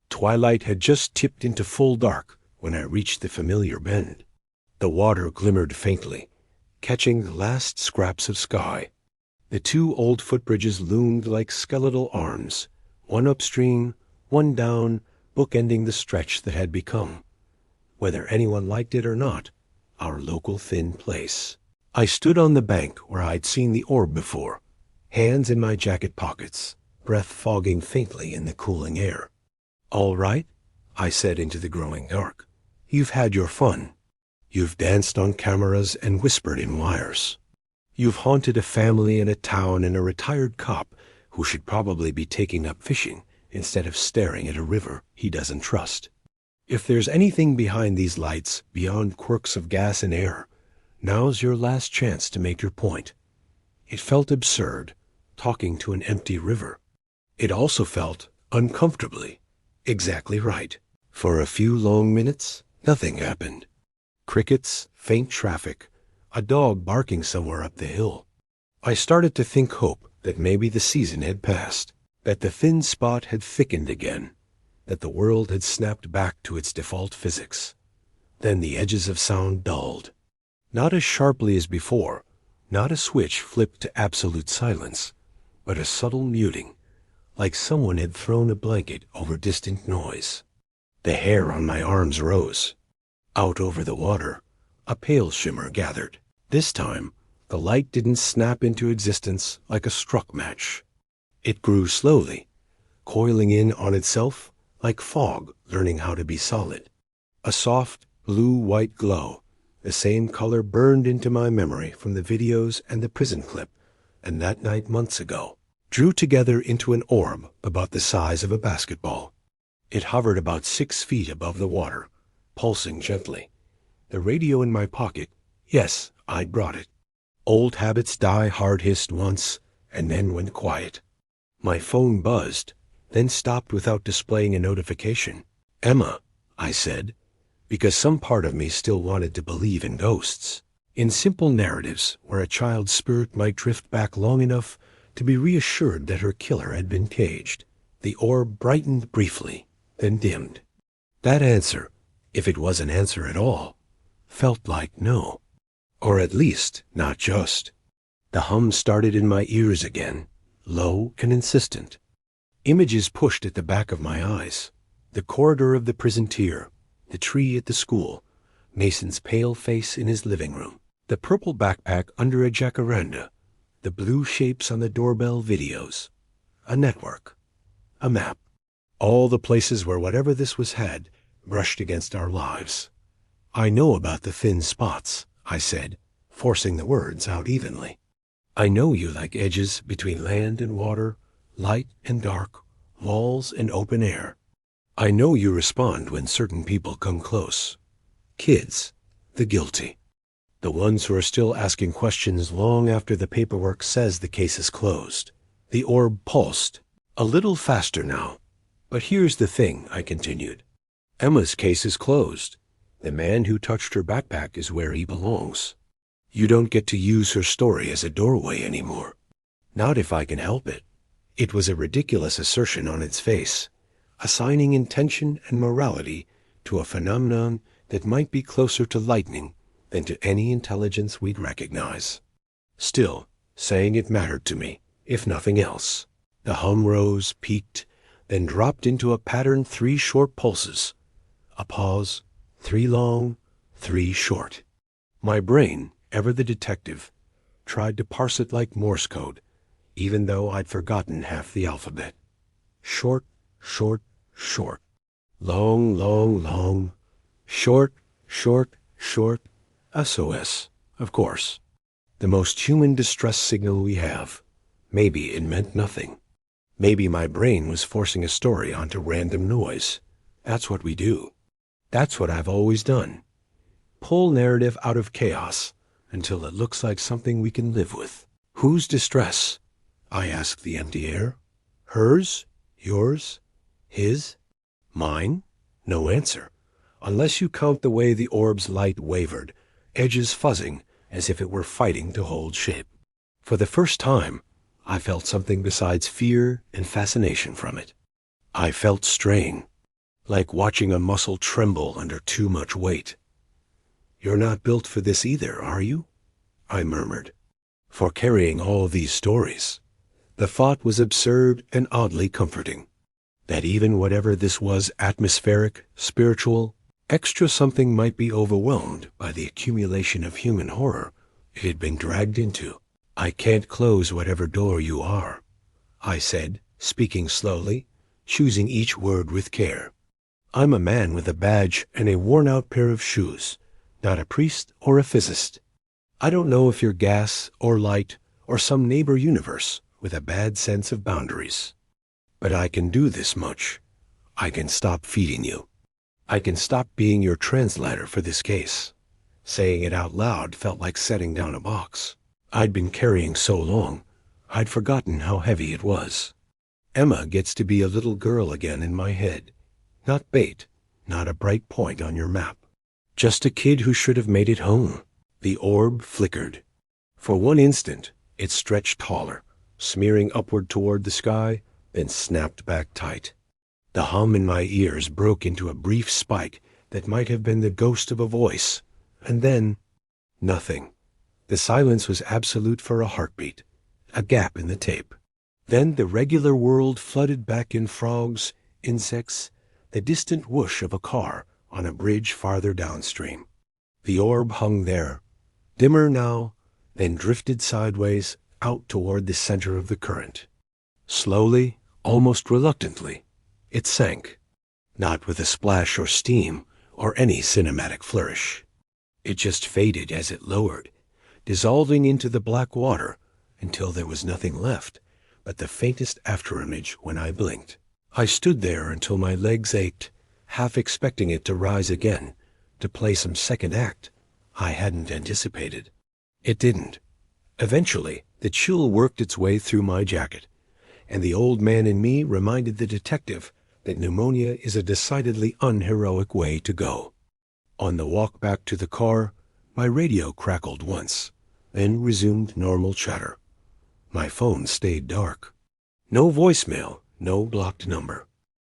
Twilight had just tipped into full dark when I reached the familiar bend. The water glimmered faintly, catching the last scraps of sky. The 2 old footbridges loomed like skeletal arms, one upstream, one down, bookending the stretch that had become, whether anyone liked it or not, our local thin place. I stood on the bank where I'd seen the orb before, hands in my jacket pockets, breath fogging faintly in the cooling air. "All right," I said into the growing dark. "You've had your fun. You've danced on cameras and whispered in wires. You've haunted a family and a town and a retired cop who should probably be taking up fishing instead of staring at a river he doesn't trust. If there's anything behind these lights beyond quirks of gas and air, now's your last chance to make your point." It felt absurd, talking to an empty river. It also felt, uncomfortably, exactly right. For a few long minutes, nothing happened. Crickets, faint traffic, a dog barking somewhere up the hill. I started to think hope that maybe the season had passed, that the thin spot had thickened again, that the world had snapped back to its default physics. Then the edges of sound dulled. Not as sharply as before, not a switch flipped to absolute silence, but a subtle muting, like someone had thrown a blanket over distant noise. The hair on my arms rose. Out over the water, a pale shimmer gathered. This time, the light didn't snap into existence like a struck match. It grew slowly, coiling in on itself like fog learning how to be solid. A soft, blue-white glow, the same color burned into my memory from the videos and the prison clip, and that night months ago, drew together into an orb about the size of a basketball. It hovered about 6 feet above the water, pulsing gently. The radio in my pocket, yes, I'd brought it. Old habits die hard-hissed once, and then went quiet. My phone buzzed, then stopped without displaying a notification. "Emma," I said, because some part of me still wanted to believe in ghosts, in simple narratives where a child's spirit might drift back long enough to be reassured that her killer had been caged. The orb brightened briefly, then dimmed. That answer, if it was an answer at all, felt like no. Or at least, not just. The hum started in my ears again, low and insistent. Images pushed at the back of my eyes. The corridor of the prison tier, the tree at the school, Mason's pale face in his living room, the purple backpack under a jacaranda, the blue shapes on the doorbell videos, a network, a map, all the places where whatever this was had brushed against our lives. "I know about the thin spots," I said, forcing the words out evenly. "I know you like edges between land and water, light and dark, walls and open air. I know you respond when certain people come close. Kids, the guilty. The ones who are still asking questions long after the paperwork says the case is closed." The orb pulsed, a little faster now. "But here's the thing," I continued. "Emma's case is closed. The man who touched her backpack is where he belongs. You don't get to use her story as a doorway anymore. Not if I can help it." It was a ridiculous assertion on its face, assigning intention and morality to a phenomenon that might be closer to lightning than to any intelligence we'd recognize. Still, saying it mattered to me, if nothing else. The hum rose, peaked, then dropped into a patterned 3 short pulses. A pause, 3 long, 3 short. My brain, ever the detective, tried to parse it like Morse code, even though I'd forgotten half the alphabet. Short, short, short. Long, long, long. Short, short, short. SOS, of course. The most human distress signal we have. Maybe it meant nothing. Maybe my brain was forcing a story onto random noise. That's what we do. That's what I've always done. Pull narrative out of chaos until it looks like something we can live with. "Whose distress?" I asked the empty air. "Hers? Yours? His? Mine?" No answer, unless you count the way the orb's light wavered, edges fuzzing as if it were fighting to hold shape. For the first time, I felt something besides fear and fascination from it. I felt strain, like watching a muscle tremble under too much weight. "You're not built for this either, are you?" I murmured. "For carrying all these stories." The thought was absurd and oddly comforting. That even whatever this was, atmospheric, spiritual, extra something, might be overwhelmed by the accumulation of human horror it had been dragged into. "I can't close whatever door you are," I said, speaking slowly, choosing each word with care. "I'm a man with a badge and a worn-out pair of shoes, not a priest or a physicist. I don't know if you're gas or light or some neighbor universe with a bad sense of boundaries. But I can do this much. I can stop feeding you. I can stop being your translator for this case." Saying it out loud felt like setting down a box I'd been carrying so long, I'd forgotten how heavy it was. Emma gets to be a little girl again in my head. Not bait, not a bright point on your map. Just a kid who should have made it home. The orb flickered. For one instant, it stretched taller, smearing upward toward the sky, then snapped back tight. The hum in my ears broke into a brief spike that might have been the ghost of a voice, and then nothing. The silence was absolute for a heartbeat, a gap in the tape. Then the regular world flooded back in frogs, insects, the distant whoosh of a car on a bridge farther downstream. The orb hung there, dimmer now, then drifted sideways out toward the center of the current. Slowly, almost reluctantly, it sank, not with a splash or steam or any cinematic flourish. It just faded as it lowered, dissolving into the black water until there was nothing left but the faintest afterimage when I blinked. I stood there until my legs ached, half expecting it to rise again, to play some second act I hadn't anticipated. It didn't. Eventually, the chill worked its way through my jacket, and the old man in me reminded the detective that pneumonia is a decidedly unheroic way to go. On the walk back to the car, my radio crackled once, then resumed normal chatter. My phone stayed dark. No voicemail, no blocked number.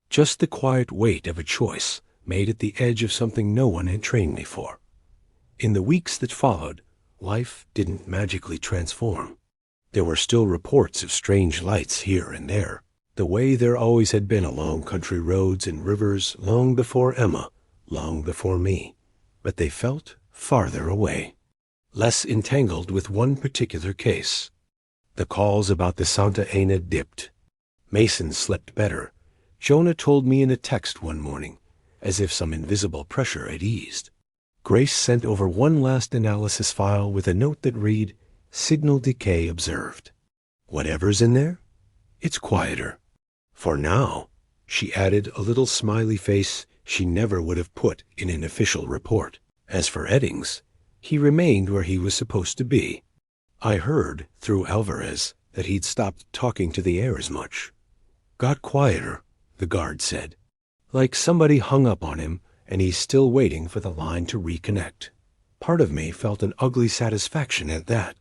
Just the quiet weight of a choice made at the edge of something no one had trained me for. In the weeks that followed, life didn't magically transform. There were still reports of strange lights here and there, the way there always had been along country roads and rivers long before Emma, long before me. But they felt farther away, less entangled with one particular case. The calls about the Santa Ana dipped. Mason slept better. Jonah told me in a text one morning, as if some invisible pressure had eased. Grace sent over one last analysis file with a note that read, "Signal decay observed." Whatever's in there, it's quieter. For now, she added a little smiley face she never would have put in an official report. As for Eddings, he remained where he was supposed to be. I heard, through Alvarez, that he'd stopped talking to the air as much. Got quieter, the guard said. Like somebody hung up on him, and he's still waiting for the line to reconnect. Part of me felt an ugly satisfaction at that.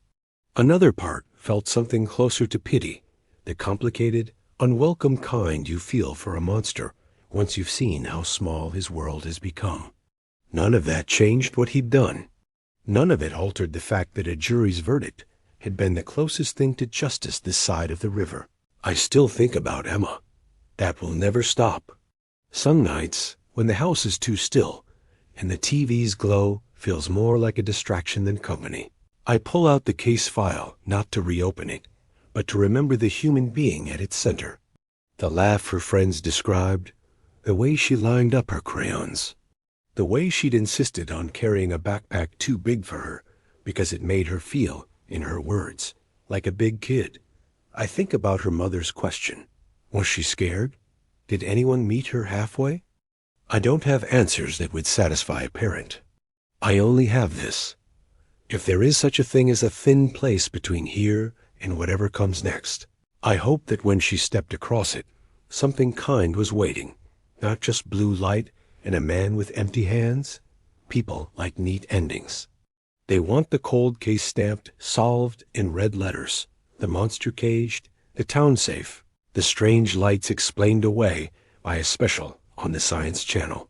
Another part felt something closer to pity, the complicated, unwelcome kind you feel for a monster once you've seen how small his world has become. None of that changed what he'd done. None of it altered the fact that a jury's verdict had been the closest thing to justice this side of the river. I still think about Emma. That will never stop. Some nights, when the house is too still and the TV's glow feels more like a distraction than company, I pull out the case file not to reopen it, but to remember the human being at its center. The laugh her friends described, the way she lined up her crayons, the way she'd insisted on carrying a backpack too big for her because it made her feel, in her words, like a big kid. I think about her mother's question. Was she scared? Did anyone meet her halfway? I don't have answers that would satisfy a parent. I only have this. If there is such a thing as a thin place between here and whatever comes next, I hope that when she stepped across it, something kind was waiting, not just blue light and a man with empty hands. People like neat endings. They want the cold case stamped, solved in red letters, the monster caged, the town safe, the strange lights explained away by a special on the Science Channel.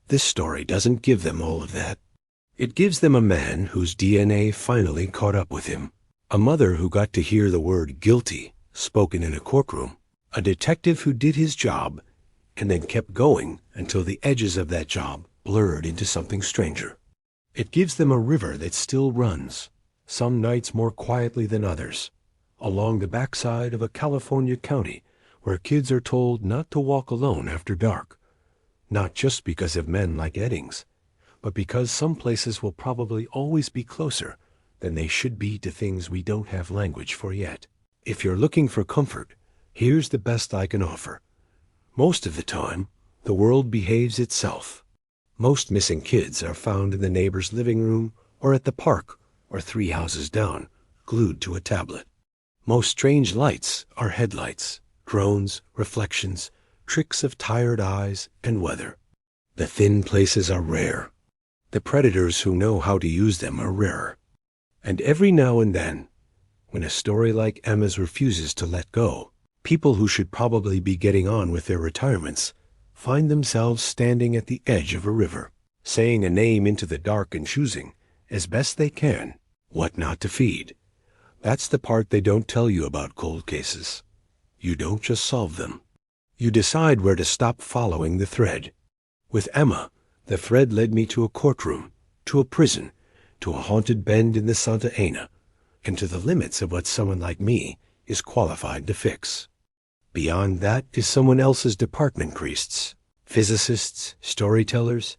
This story doesn't give them all of that. It gives them a man whose DNA finally caught up with him, a mother who got to hear the word guilty spoken in a courtroom, a detective who did his job and then kept going until the edges of that job blurred into something stranger. It gives them a river that still runs, some nights more quietly than others, along the backside of a California county where kids are told not to walk alone after dark, not just because of men like Eddings, but because some places will probably always be closer than they should be to things we don't have language for yet. If you're looking for comfort, here's the best I can offer. Most of the time, the world behaves itself. Most missing kids are found in the neighbor's living room or at the park or 3 houses down, glued to a tablet. Most strange lights are headlights, drones, reflections, tricks of tired eyes and weather. The thin places are rare. The predators who know how to use them are rarer. And every now and then, when a story like Emma's refuses to let go, people who should probably be getting on with their retirements find themselves standing at the edge of a river, saying a name into the dark and choosing, as best they can, what not to feed. That's the part they don't tell you about cold cases. You don't just solve them. You decide where to stop following the thread. With Emma, the thread led me to a courtroom, to a prison, to a haunted bend in the Santa Ana, and to the limits of what someone like me is qualified to fix. Beyond that is someone else's department priests, physicists, storytellers,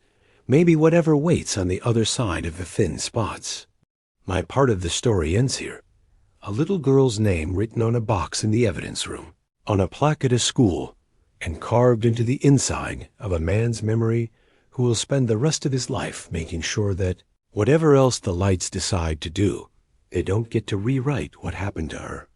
maybe whatever waits on the other side of the thin spots. My part of the story ends here. A little girl's name written on a box in the evidence room, on a plaque at a school, and carved into the inside of a man's memory who will spend the rest of his life making sure that, whatever else the lights decide to do, they don't get to rewrite what happened to her.